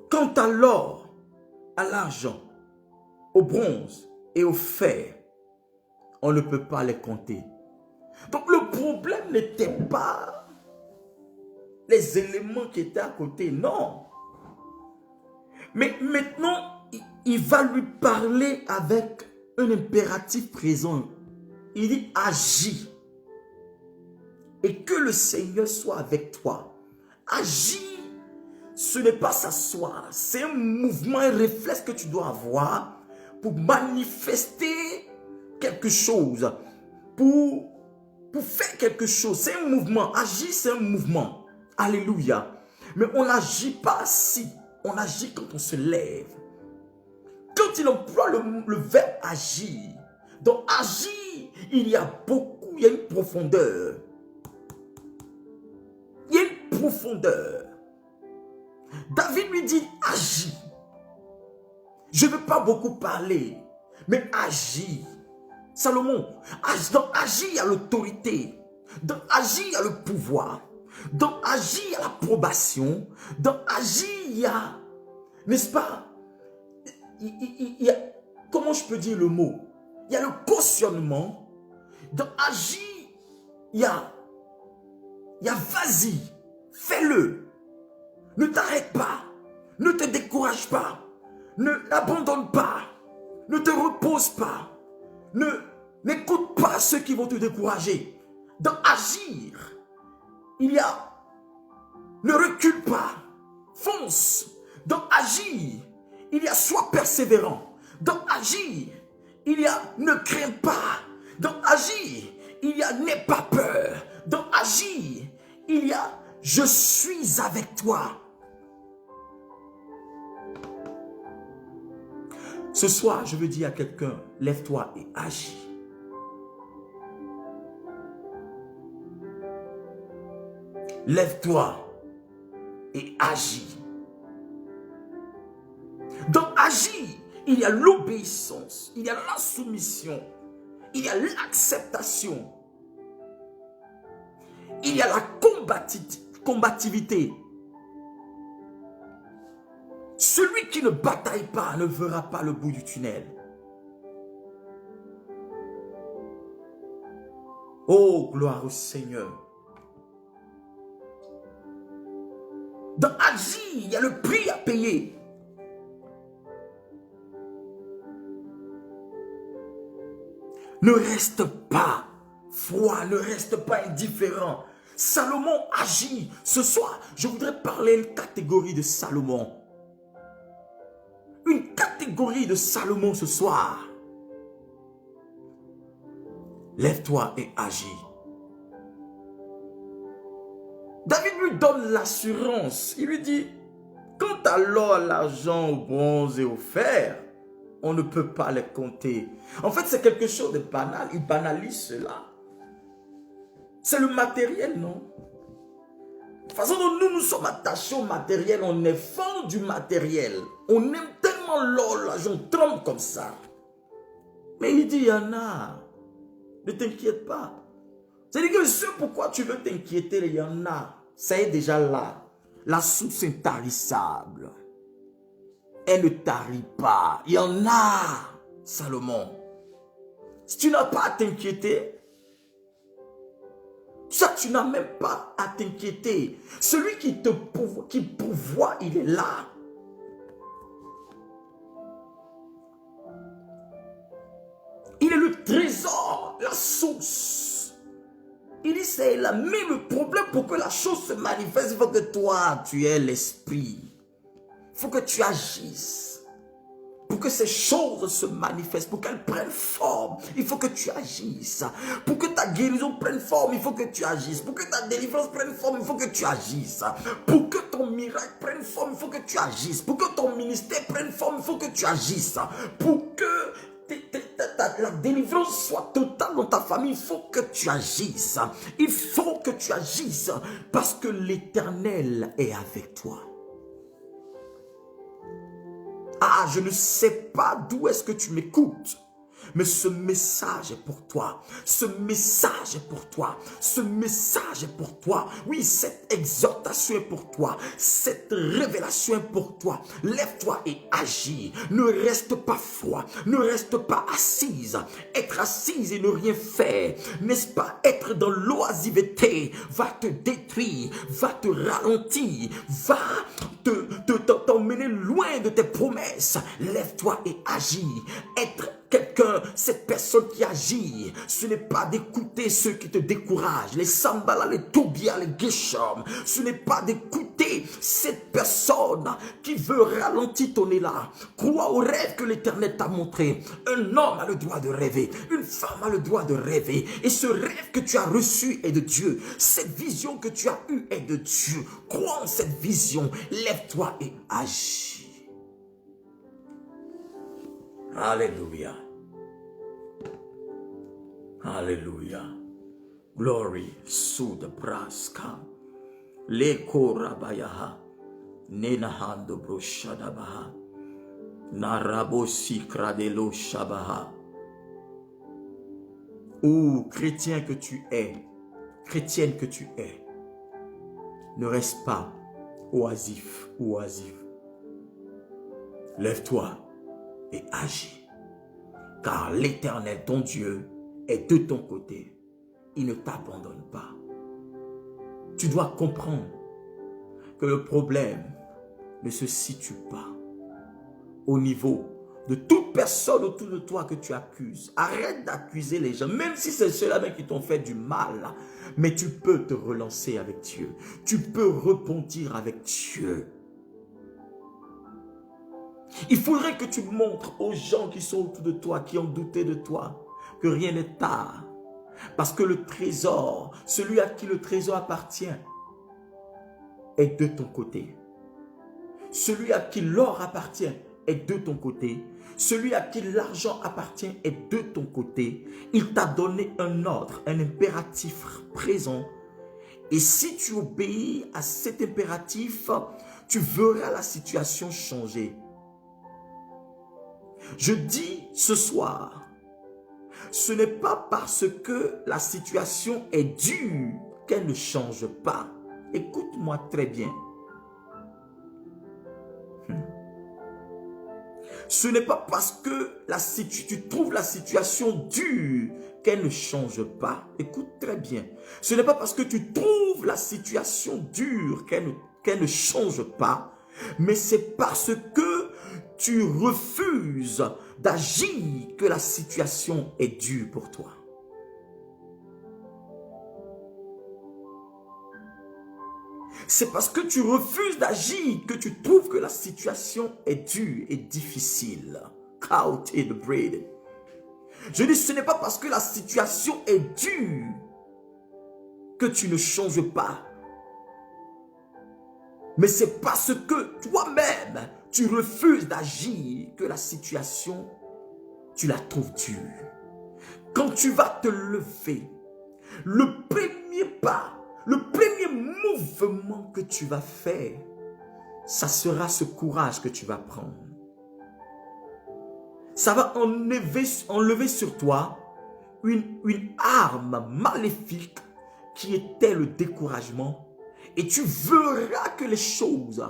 quant à l'or, à l'argent, au bronze et au fer, on ne peut pas les compter. Donc le problème n'était pas les éléments qui étaient à côté, non. Mais maintenant, il va lui parler avec un impératif présent. Il dit, agis. Et que le Seigneur soit avec toi. Agis, ce n'est pas s'asseoir. C'est un mouvement, un réflexe que tu dois avoir pour manifester quelque chose. Pour faire quelque chose. C'est un mouvement. Agir, c'est un mouvement. Alléluia. Mais on n'agit pas assis. On agit quand on se lève. Quand il emploie le verbe agir, dans agir, il y a beaucoup, il y a une profondeur. Il y a une profondeur. David lui dit agis. Je ne veux pas beaucoup parler, mais agis. Salomon, dans agir, il y a l'autorité. Dans agir, il y a le pouvoir. Dans agir, il y a l'approbation. Dans agir, il y a, n'est-ce pas, il y a, comment je peux dire le mot? Il y a le cautionnement. Dans agir, il y a vas-y, fais-le. Ne t'arrête pas. Ne te décourage pas. Ne n'abandonne pas. Ne te repose pas. N'écoute pas ceux qui vont te décourager. Dans agir, il y a ne recule pas, fonce. Dans agir, il y a sois persévérant. Dans agir, il y a ne crains pas. Dans agir, il y a n'aie pas peur. Dans agir, il y a je suis avec toi. Ce soir, je veux dire à quelqu'un, lève-toi et agis. Lève-toi et agis. Dans agir, il y a l'obéissance, il y a la soumission, il y a l'acceptation, il y a la combativité. Celui qui ne bataille pas ne verra pas le bout du tunnel. Oh, gloire au Seigneur. Dans Agir, il y a le prix à payer. Ne reste pas froid, ne reste pas indifférent. Salomon agit. Ce soir, je voudrais parler d'une catégorie de Salomon. Une catégorie de Salomon ce soir. Lève-toi et agis. David lui donne l'assurance. Il lui dit, quant à l'or, l'argent, au bronze et au fer, on ne peut pas les compter. En fait, c'est quelque chose de banal. Il banalise cela. C'est le matériel, non? De toute façon, nous sommes attachés au matériel. On est fan du matériel. On aime tellement l'or, l'argent, on tremble comme ça. Mais il dit, il y en a. Ne t'inquiète pas. C'est-à-dire que ce pourquoi tu veux t'inquiéter, il y en a. Ça est déjà là. La source intarissable. Elle ne tarit pas. Il y en a, Salomon. Si tu n'as pas à t'inquiéter, ça tu n'as même pas à t'inquiéter. Celui qui pourvoit, il est là. Il est le trésor, la source. Il dit c'est là. Mais le problème pour que la chose se manifeste, il faut que toi, tu aies l'esprit. Il faut que tu agisses. Pour que ces choses se manifestent, pour qu'elles prennent forme, il faut que tu agisses. Pour que ta guérison prenne forme, il faut que tu agisses. Pour que ta délivrance prenne forme, il faut que tu agisses. Pour que ton miracle prenne forme, il faut que tu agisses. Pour que ton ministère prenne forme, il faut que tu agisses. Pour que la délivrance soit totale dans ta famille, il faut que tu agisses. Il faut que tu agisses parce que l'Éternel est avec toi. Ah, je ne sais pas d'où est-ce que tu m'écoutes. Mais ce message est pour toi. Ce message est pour toi. Ce message est pour toi. Oui, cette exhortation est pour toi. Cette révélation est pour toi. Lève-toi et agis. Ne reste pas froid. Ne reste pas assise. Être assise et ne rien faire, n'est-ce pas? Être dans l'oisiveté va te détruire, va te ralentir, va t'emmener loin de tes promesses. Lève-toi et agis. Être quelqu'un, cette personne qui agit, ce n'est pas d'écouter ceux qui te découragent, les Sambala, les Tobia, les Geshom. Ce n'est pas d'écouter cette personne qui veut ralentir ton élan. Crois au rêve que l'Éternel t'a montré. Un homme a le droit de rêver, une femme a le droit de rêver. Et ce rêve que tu as reçu est de Dieu. Cette vision que tu as eue est de Dieu. Crois en cette vision. Lève-toi et agis. Alléluia. Alléluia. Glory. Sud braska. Le korabayaha. Nenahando broshadabaha. Narabosi kradelo shabaha. Ô chrétien que tu es, chrétienne que tu es, ne reste pas oisif ou oisive. Lève-toi et agis. Car l'Éternel, ton Dieu, est de ton côté. Il ne t'abandonne pas. Tu dois comprendre que le problème ne se situe pas au niveau de toute personne autour de toi que tu accuses. Arrête d'accuser les gens, même si c'est ceux-là qui t'ont fait du mal. Mais tu peux te relancer avec Dieu. Tu peux rebondir avec Dieu. Il faudrait que tu montres aux gens qui sont autour de toi, qui ont douté de toi, que rien n'est tard. Parce que le trésor, celui à qui le trésor appartient, est de ton côté. Celui à qui l'or appartient est de ton côté. Celui à qui l'argent appartient est de ton côté. Il t'a donné un ordre, un impératif présent. Et si tu obéis à cet impératif, tu verras la situation changer. Je dis ce soir, ce n'est pas parce que la situation est dure qu'elle ne change pas. Écoute-moi très bien. Ce n'est pas parce que tu trouves la situation dure qu'elle ne change pas. Écoute très bien. Ce n'est pas parce que tu trouves la situation dure qu'elle ne change pas, mais c'est parce que tu refuses d'agir que la situation est dure pour toi. C'est parce que tu refuses d'agir que tu trouves que la situation est dure et difficile. Count in the bread. Je dis, ce n'est pas parce que la situation est dure que tu ne changes pas. Mais c'est parce que toi-même, tu refuses d'agir que la situation, tu la trouves dure. Quand tu vas te lever, le premier pas, le premier mouvement que tu vas faire, ça sera ce courage que tu vas prendre. Ça va enlever sur toi une arme maléfique qui était le découragement. Et tu verras que les choses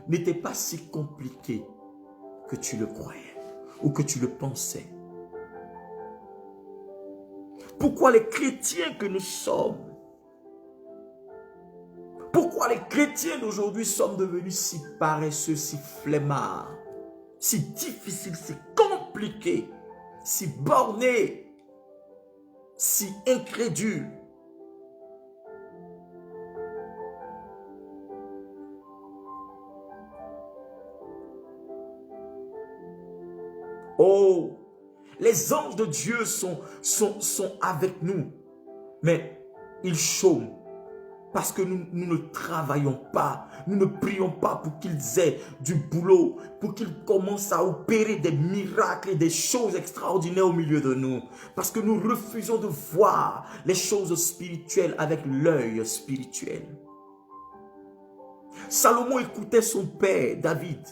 n'étaient pas si compliquées que tu le croyais ou que tu le pensais. Pourquoi les chrétiens que nous sommes, pourquoi les chrétiens d'aujourd'hui sommes devenus si paresseux, si flemmards, si difficiles, si compliqués, si bornés, si incrédules? Oh, les anges de Dieu sont avec nous, mais ils chôment parce que nous ne travaillons pas, nous ne prions pas pour qu'ils aient du boulot, pour qu'ils commencent à opérer des miracles et des choses extraordinaires au milieu de nous, parce que nous refusons de voir les choses spirituelles avec l'œil spirituel. Salomon écoutait son père David,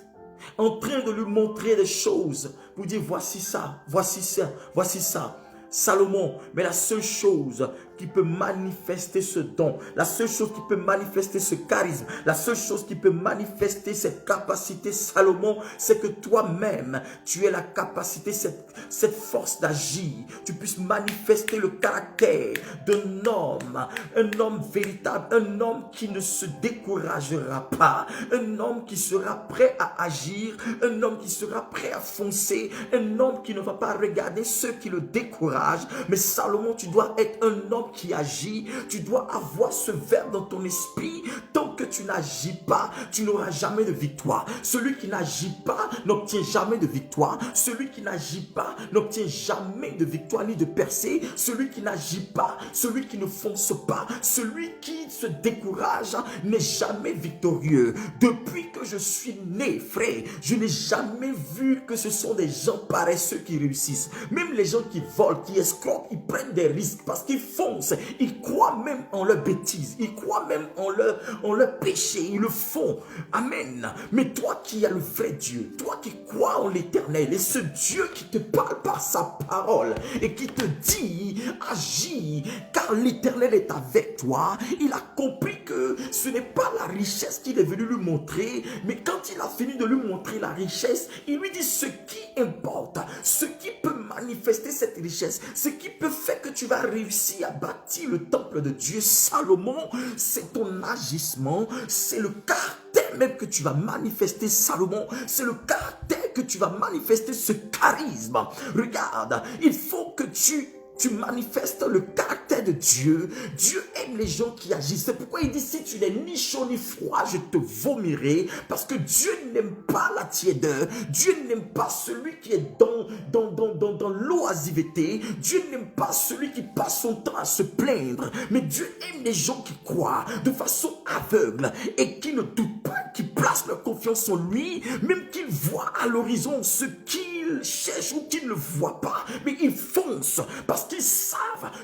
en train de lui montrer des choses, pour dire voici ça, voici ça, voici ça. Salomon, mais la seule chose qui peut manifester ce don, la seule chose qui peut manifester ce charisme, la seule chose qui peut manifester cette capacité, Salomon, c'est que toi-même, tu aies la capacité, cette force d'agir, tu puisses manifester le caractère d'un homme, un homme véritable, un homme qui ne se découragera pas, un homme qui sera prêt à agir, un homme qui sera prêt à foncer, un homme qui ne va pas regarder ceux qui le découragent. Mais Salomon, tu dois être un homme qui agit, tu dois avoir ce verbe dans ton esprit. Tant que tu n'agis pas, tu n'auras jamais de victoire. Celui qui n'agit pas n'obtient jamais de victoire. Celui qui n'agit pas n'obtient jamais de victoire ni de percée. Celui qui n'agit pas, celui qui ne fonce pas, celui qui se décourage n'est jamais victorieux. Depuis que je suis né, frère, je n'ai jamais vu que ce sont des gens paresseux qui réussissent. Même les gens qui volent, qui escroquent, ils prennent des risques parce qu'ils foncent. Ils croient même en leur bêtise. Ils croient même en leur péché. Ils le font. Amen. Mais toi qui as le vrai Dieu, toi qui crois en l'Éternel et ce Dieu qui te parle par sa parole et qui te dit agis car l'Éternel est avec toi, il a compris que ce n'est pas la richesse qu'il est venu lui montrer, mais quand il a fini de lui montrer la richesse, il lui dit ce qui importe, ce qui peut manifester cette richesse, ce qui peut faire que tu vas réussir à bâtir le temple de Dieu. Salomon, c'est ton agissement, c'est le caractère même que tu vas manifester. Salomon, c'est le caractère que tu vas manifester, ce charisme. Regarde, il faut que tu manifestes le caractère de Dieu. Dieu aime les gens qui agissent. C'est pourquoi il dit, si tu n'es ni chaud ni froid, je te vomirai. Parce que Dieu n'aime pas la tiédeur. Dieu n'aime pas celui qui est dans l'oisiveté. Dieu n'aime pas celui qui passe son temps à se plaindre. Mais Dieu aime les gens qui croient de façon aveugle et qui ne doutent pas, qui placent leur confiance en lui, même qu'ils voient à l'horizon ce qu'ils cherchent ou qu'ils ne voient pas. Mais ils foncent parce qu'ils savent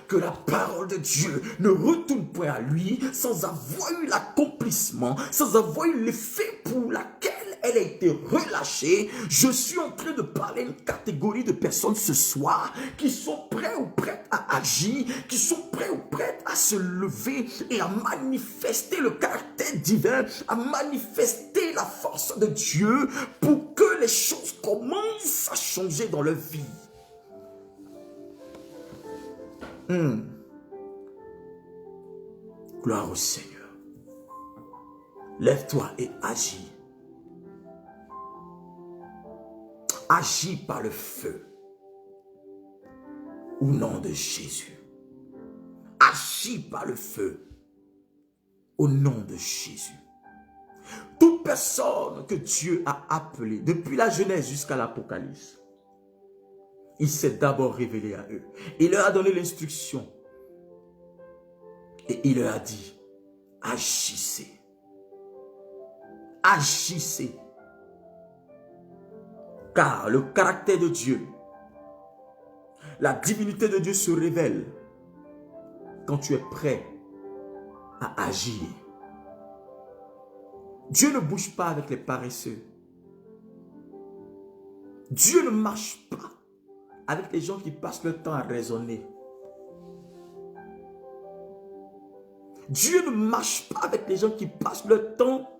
que la parole de Dieu ne retourne point à lui sans avoir eu l'accomplissement, sans avoir eu l'effet pour laquelle elle a été relâchée. Je suis en train de parler à une catégorie de personnes ce soir qui sont prêts ou prêtes à agir, qui sont prêts ou prêtes à se lever et à manifester le caractère divin, à manifester la force de Dieu pour que les choses commencent à changer dans leur vie. Gloire au Seigneur. Lève-toi et agis. Agis par le feu. Au nom de Jésus. Agis par le feu. Au nom de Jésus. Toute personne que Dieu a appelée, depuis la Genèse jusqu'à l'Apocalypse, il s'est d'abord révélé à eux. Il leur a donné l'instruction. Et il leur a dit, agissez. Agissez. Car le caractère de Dieu, la divinité de Dieu se révèle quand tu es prêt à agir. Dieu ne bouge pas avec les paresseux. Dieu ne marche pas avec les gens qui passent leur temps à raisonner. Dieu ne marche pas avec les gens qui passent leur temps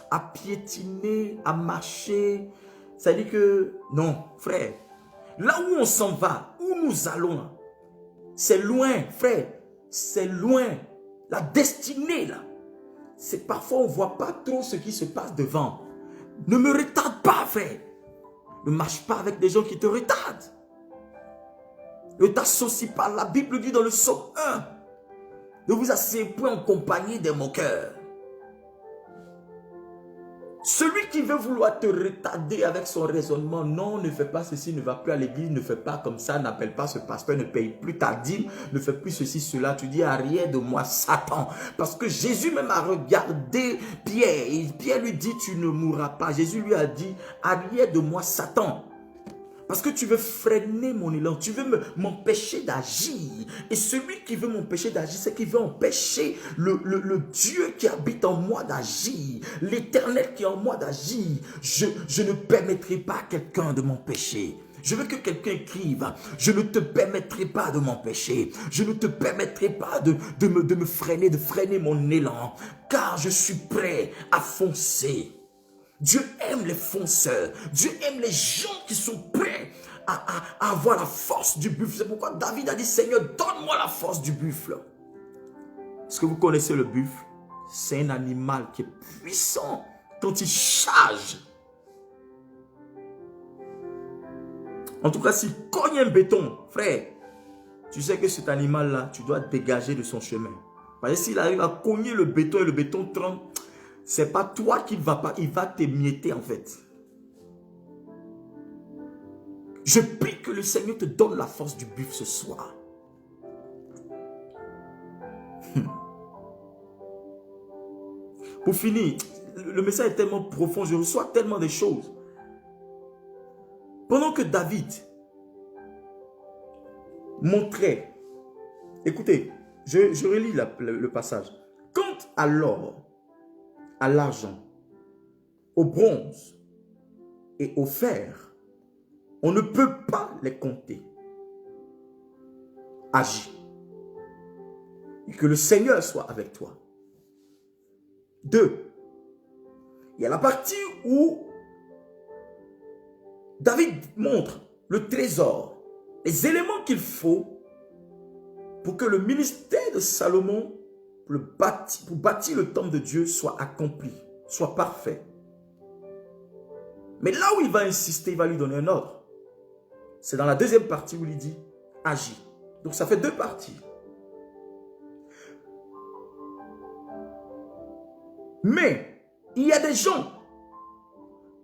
à piétiner, à marcher. Ça dit que, non, frère, là où on s'en va, où nous allons, c'est loin, frère, c'est loin. La destinée, là, c'est parfois on ne voit pas trop ce qui se passe devant. Ne me retarde pas, frère. Ne marche pas avec des gens qui te retardent. Ne t'associe pas. La Bible dit dans le psaume 1, ne vous asseyez point en compagnie des moqueurs. Celui qui veut vouloir te retarder avec son raisonnement, non, ne fais pas ceci, ne va plus à l'église, ne fais pas comme ça, n'appelle pas ce pasteur, ne paye plus ta dîme, ne fais plus ceci, cela. Tu dis, arrière de moi, Satan. Parce que Jésus même a regardé Pierre. Et Pierre lui dit, tu ne mourras pas. Jésus lui a dit, arrière de moi, Satan. Parce que tu veux freiner mon élan, tu veux m'empêcher d'agir. Et celui qui veut m'empêcher d'agir, c'est qu'il veut empêcher le Dieu qui habite en moi d'agir. L'Éternel qui est en moi d'agir. Je ne permettrai pas à quelqu'un de m'empêcher. Je veux que quelqu'un écrive, je ne te permettrai pas de m'empêcher. Je ne te permettrai pas de me freiner, de freiner mon élan. Car je suis prêt à foncer. Dieu aime les fonceurs. Dieu aime les gens qui sont prêts à avoir la force du buffle. C'est pourquoi David a dit, Seigneur, donne-moi la force du buffle. Est-ce que vous connaissez le buffle? C'est un animal qui est puissant quand il charge. En tout cas, s'il cogne un béton, frère, tu sais que cet animal-là, tu dois dégager de son chemin. Parce que s'il arrive à cogner le béton et le béton tremble, c'est pas toi qui va pas, il va t'émietter en fait. Je prie que le Seigneur te donne la force du buffle ce soir. Pour finir, le message est tellement profond, je reçois tellement de choses. Pendant que David montrait, écoutez, je relis le passage. Quant à l'or, à l'argent, au bronze et au fer, on ne peut pas les compter. Agis. Et que le Seigneur soit avec toi. 2. Il y a la partie où David montre le trésor, les éléments qu'il faut pour que le ministère de Salomon, pour bâtir le temple de Dieu, soit accompli, soit parfait. Mais là où il va insister, il va lui donner un ordre. C'est dans la deuxième partie où il dit, agis. Donc ça fait 2 parties. Mais il y a des gens,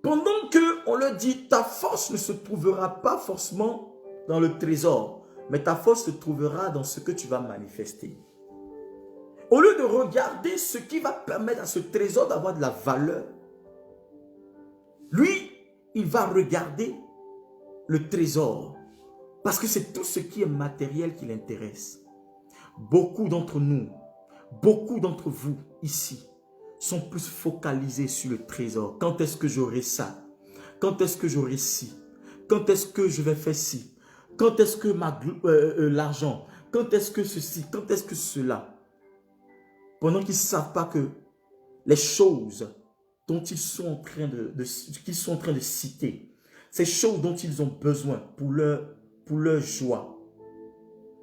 pendant qu'on leur dit, ta force ne se trouvera pas forcément dans le trésor, mais ta force se trouvera dans ce que tu vas manifester. Au lieu de regarder ce qui va permettre à ce trésor d'avoir de la valeur, lui, il va regarder le trésor. Parce que c'est tout ce qui est matériel qui l'intéresse. Beaucoup d'entre nous, beaucoup d'entre vous ici, sont plus focalisés sur le trésor. Quand est-ce que j'aurai ça? Quand est-ce que j'aurai ci? Quand est-ce que je vais faire ci? Quand est-ce que l'argent? Quand est-ce que ceci? Quand est-ce que cela? Pendant qu'ils ne savent pas que les choses dont ils sont en train de citer, ces choses dont ils ont besoin pour leur joie,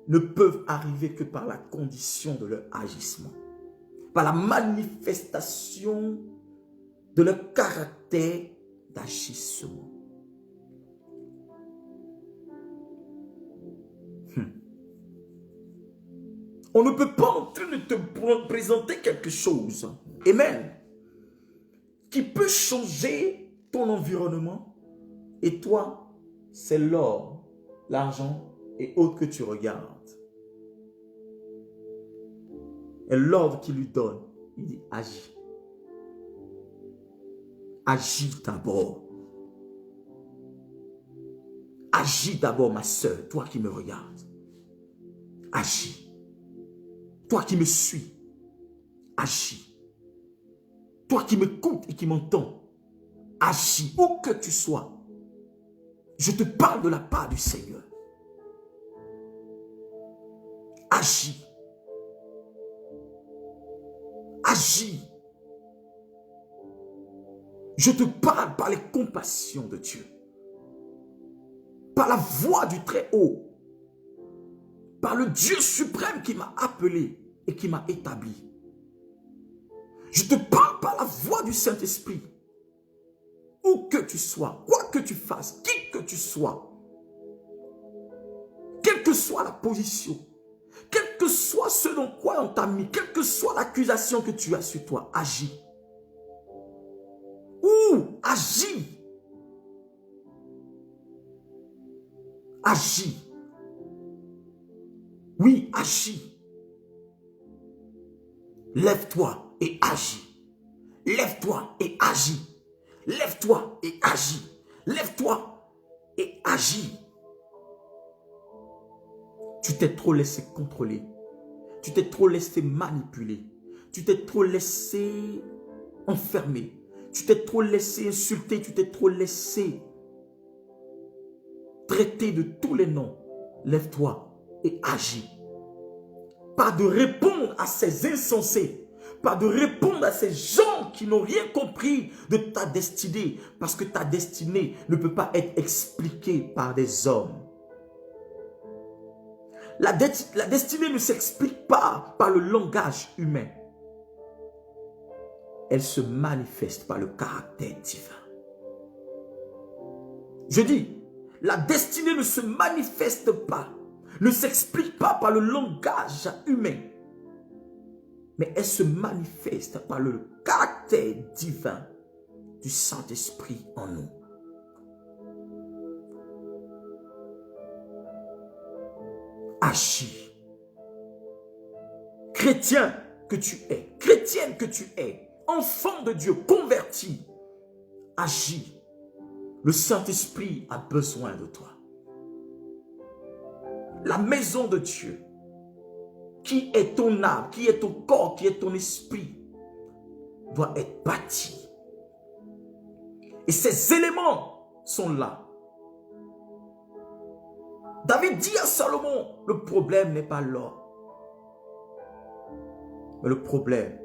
ne peuvent arriver que par la condition de leur agissement, par la manifestation de leur caractère d'agissement. On ne peut pas en train de te présenter quelque chose, amen, qui peut changer ton environnement. Et toi, c'est l'or, l'argent et autres que tu regardes. Et l'ordre qu'il lui donne, il dit agis. Agis d'abord. Agis d'abord, ma soeur, toi qui me regardes. Agis. Toi qui me suis, agis. Toi qui m'écoutes et qui m'entends, agis. Où que tu sois, je te parle de la part du Seigneur. Agis. Agis. Je te parle par les compassions de Dieu. Par la voix du Très-Haut. Par le Dieu suprême qui m'a appelé et qui m'a établi. Je te parle par la voix du Saint-Esprit. Où que tu sois, quoi que tu fasses, qui que tu sois, quelle que soit la position, quel que soit ce dans quoi on t'a mis, quelle que soit l'accusation que tu as sur toi, agis. Ou agis. Agis. Oui, agis. Lève-toi et agis. Lève-toi et agis. Lève-toi et agis. Lève-toi et agis. Tu t'es trop laissé contrôler. Tu t'es trop laissé manipuler. Tu t'es trop laissé enfermer. Tu t'es trop laissé insulter. Tu t'es trop laissé traiter de tous les noms. Lève-toi et agis. Pas de répondre à ces insensés. Pas de répondre à ces gens qui n'ont rien compris de ta destinée. Parce que ta destinée ne peut pas être expliquée par des hommes. La destinée ne s'explique pas par le langage humain. Elle se manifeste par le caractère divin. Je dis, la destinée ne se manifeste pas, ne s'explique pas par le langage humain, mais elle se manifeste par le caractère divin du Saint-Esprit en nous. Agis. Chrétien que tu es, chrétienne que tu es, enfant de Dieu converti, agis. Le Saint-Esprit a besoin de toi. La maison de Dieu, qui est ton âme, qui est ton corps, qui est ton esprit, doit être bâtie. Et ces éléments sont là. David dit à Salomon, le problème n'est pas l'or. Mais le problème,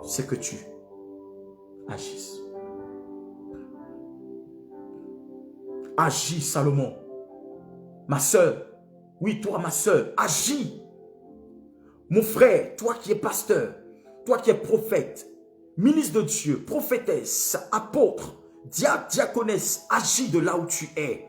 c'est que tu agisses. Agis, Salomon. Ma soeur, oui, toi, ma soeur, agis. Mon frère, toi qui es pasteur, toi qui es prophète, ministre de Dieu, prophétesse, apôtre, diacre, diaconesse, agis de là où tu es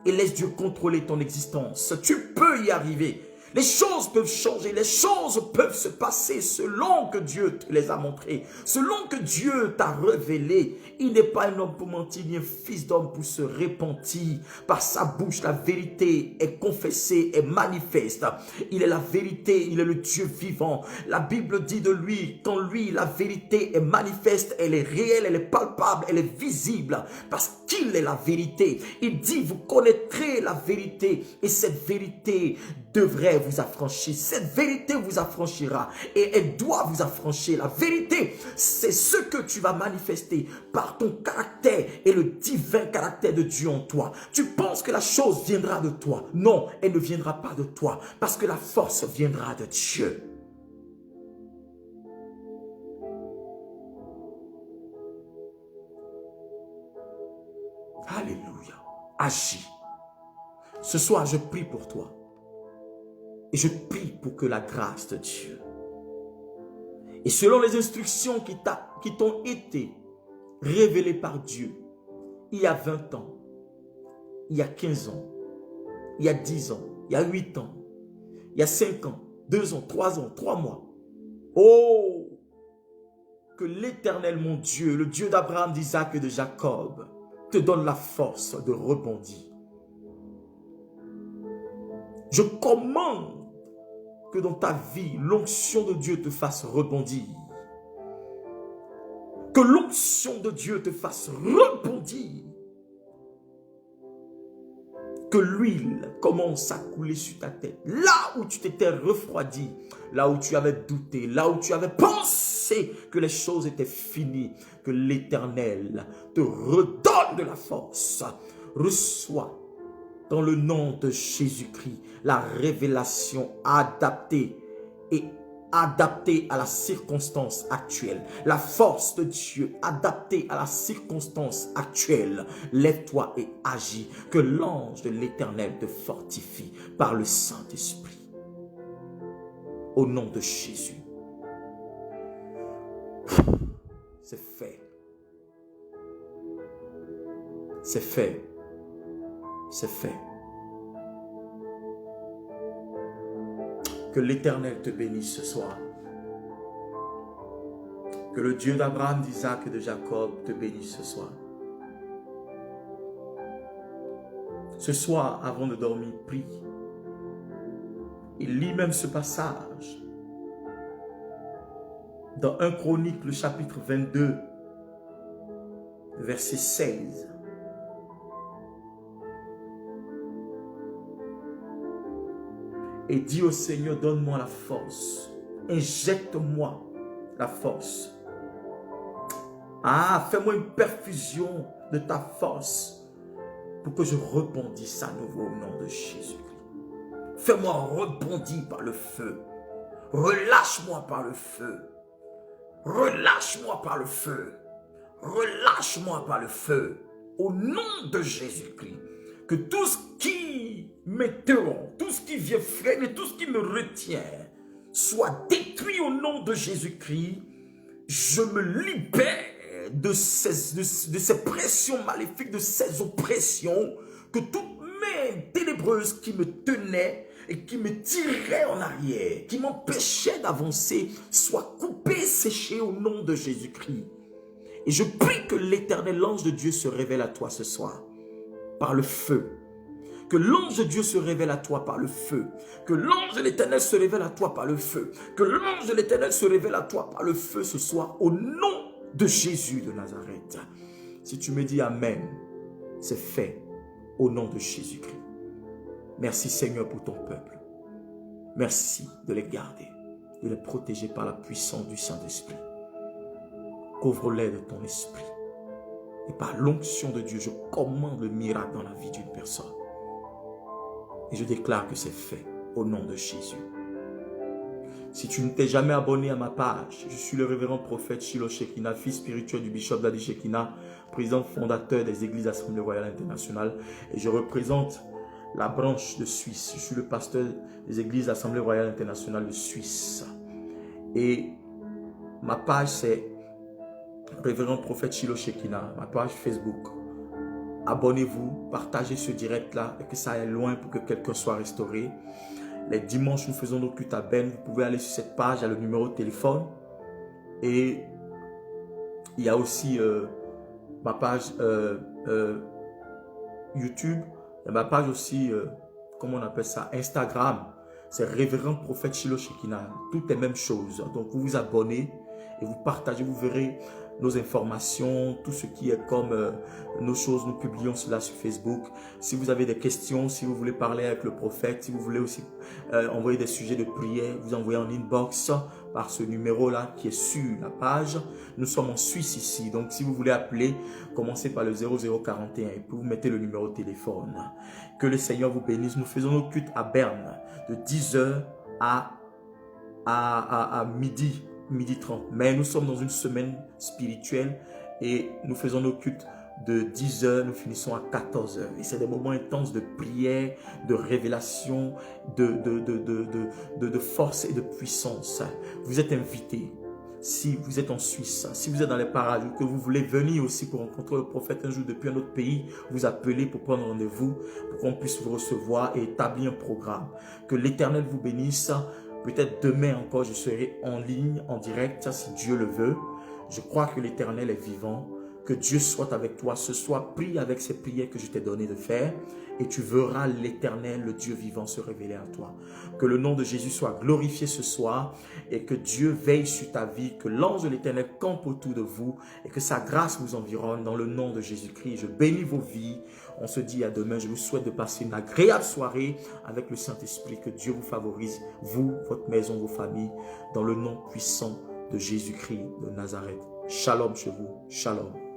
et laisse Dieu contrôler ton existence. Tu peux y arriver. Les choses peuvent changer, les choses peuvent se passer selon que Dieu te les a montrées, selon que Dieu t'a révélé. Il n'est pas un homme pour mentir, ni un fils d'homme pour se repentir. Par sa bouche, la vérité est confessée, est manifeste. Il est la vérité, il est le Dieu vivant. La Bible dit de lui, qu'en lui, la vérité est manifeste, elle est réelle, elle est palpable, elle est visible, parce qu'il est la vérité. Il dit, vous connaîtrez la vérité, et cette vérité devrait vous affranchit. Cette vérité vous affranchira et elle doit vous affranchir. La vérité, c'est ce que tu vas manifester par ton caractère et le divin caractère de Dieu en toi. Tu penses que la chose viendra de toi. Non, elle ne viendra pas de toi parce que la force viendra de Dieu. Alléluia. Agis. Ce soir, je prie pour toi. Et je prie pour que la grâce de Dieu, et selon les instructions qui t'ont été révélées par Dieu, il y a 20 ans, il y a 15 ans, il y a 10 ans, il y a 8 ans, il y a 5 ans, 2 ans, 3 ans, 3 mois. Oh, que l'Éternel, mon Dieu, le Dieu d'Abraham, d'Isaac et de Jacob, te donne la force de rebondir. Je commande que dans ta vie, l'onction de Dieu te fasse rebondir. Que l'onction de Dieu te fasse rebondir. Que l'huile commence à couler sur ta tête. Là où tu t'étais refroidi, là où tu avais douté, là où tu avais pensé que les choses étaient finies, que l'Éternel te redonne de la force. Reçois dans le nom de Jésus-Christ la révélation adaptée à la circonstance actuelle. La force de Dieu adaptée à la circonstance actuelle. Lève-toi et agis. Que l'ange de l'Éternel te fortifie par le Saint-Esprit. Au nom de Jésus. C'est fait. C'est fait. C'est fait. Que l'Éternel te bénisse ce soir. Que le Dieu d'Abraham, d'Isaac et de Jacob te bénisse ce soir. Ce soir, avant de dormir, prie. Et lis même ce passage. Dans 1 Chronique, le chapitre 22, verset 16. Et dis au Seigneur, donne-moi la force. Injecte-moi la force. Ah, fais-moi une perfusion de ta force pour que je rebondisse à nouveau au nom de Jésus-Christ. Fais-moi rebondir par le feu. Relâche-moi par le feu. Relâche-moi par le feu. Relâche-moi par le feu. Au nom de Jésus-Christ. Que tout ce qui m'interrompt, tout ce qui vient freiner, tout ce qui me retient, soit détruit au nom de Jésus-Christ. Je me libère de ces pressions maléfiques, de ces oppressions, que toute main ténébreuse qui me tenait et qui me tirait en arrière, qui m'empêchait d'avancer, soit coupée, séchée au nom de Jésus-Christ. Et je prie que l'Éternel, l'ange de Dieu, se révèle à toi ce soir. Par le feu. Que l'ange de Dieu se révèle à toi par le feu. Que l'ange de l'Éternel se révèle à toi par le feu. Que l'ange de l'Éternel se révèle à toi par le feu ce soir. Au nom de Jésus de Nazareth. Si tu me dis Amen, c'est fait. Au nom de Jésus-Christ. Merci Seigneur pour ton peuple. Merci de les garder. De les protéger par la puissance du Saint-Esprit. Couvre-les de ton esprit. Et par l'onction de Dieu, je commande le miracle dans la vie d'une personne. Et je déclare que c'est fait au nom de Jésus. Si tu ne t'es jamais abonné à ma page, je suis le révérend prophète Shiloh Shekina, fils spirituel du bishop Dadi Shekina, président fondateur des églises Assemblée Royale Internationale. Et je représente la branche de Suisse. Je suis le pasteur des églises Assemblée Royale Internationale de Suisse. Et ma page c'est révérend prophète Shiloh Shekina, ma page Facebook. Abonnez-vous, partagez ce direct-là et que ça aille loin pour que quelqu'un soit restauré. Les dimanches, nous faisons nos cultes à Ben. Vous pouvez aller sur cette page, il y a le numéro de téléphone. Et il y a aussi ma page YouTube. Et ma page aussi, comment on appelle ça, Instagram. C'est révérend prophète Shiloh Shekina. Tout est même chose. Donc vous vous abonnez et vous partagez, vous verrez nos informations, tout ce qui est comme nos choses, nous publions cela sur Facebook. Si vous avez des questions, si vous voulez parler avec le prophète, si vous voulez aussi envoyer des sujets de prière, vous envoyez en inbox par ce numéro-là qui est sur la page. Nous sommes en Suisse ici, donc si vous voulez appeler, commencez par le 0041 et puis vous mettez le numéro de téléphone. Que le Seigneur vous bénisse. Nous faisons nos cultes à Berne de 10h à midi 30. Mais nous sommes dans une semaine spirituelle et nous faisons nos cultes de 10h, nous finissons à 14h. Et c'est des moments intenses de prière, de révélation, de force et de puissance. Vous êtes invités. Si vous êtes en Suisse, si vous êtes dans les paradis, que vous voulez venir aussi pour rencontrer le prophète un jour depuis un autre pays, vous appelez pour prendre rendez-vous, pour qu'on puisse vous recevoir et établir un programme. Que l'Éternel vous bénisse. Peut-être demain encore, je serai en ligne, en direct, si Dieu le veut. Je crois que l'Éternel est vivant. Que Dieu soit avec toi ce soir. Prie avec ces prières que je t'ai donné de faire. Et tu verras l'Éternel, le Dieu vivant, se révéler à toi. Que le nom de Jésus soit glorifié ce soir. Et que Dieu veille sur ta vie. Que l'ange de l'Éternel campe autour de vous. Et que sa grâce vous environne dans le nom de Jésus-Christ. Je bénis vos vies. On se dit à demain. Je vous souhaite de passer une agréable soirée avec le Saint-Esprit. Que Dieu vous favorise, vous, votre maison, vos familles, dans le nom puissant de Jésus-Christ de Nazareth. Shalom chez vous. Shalom.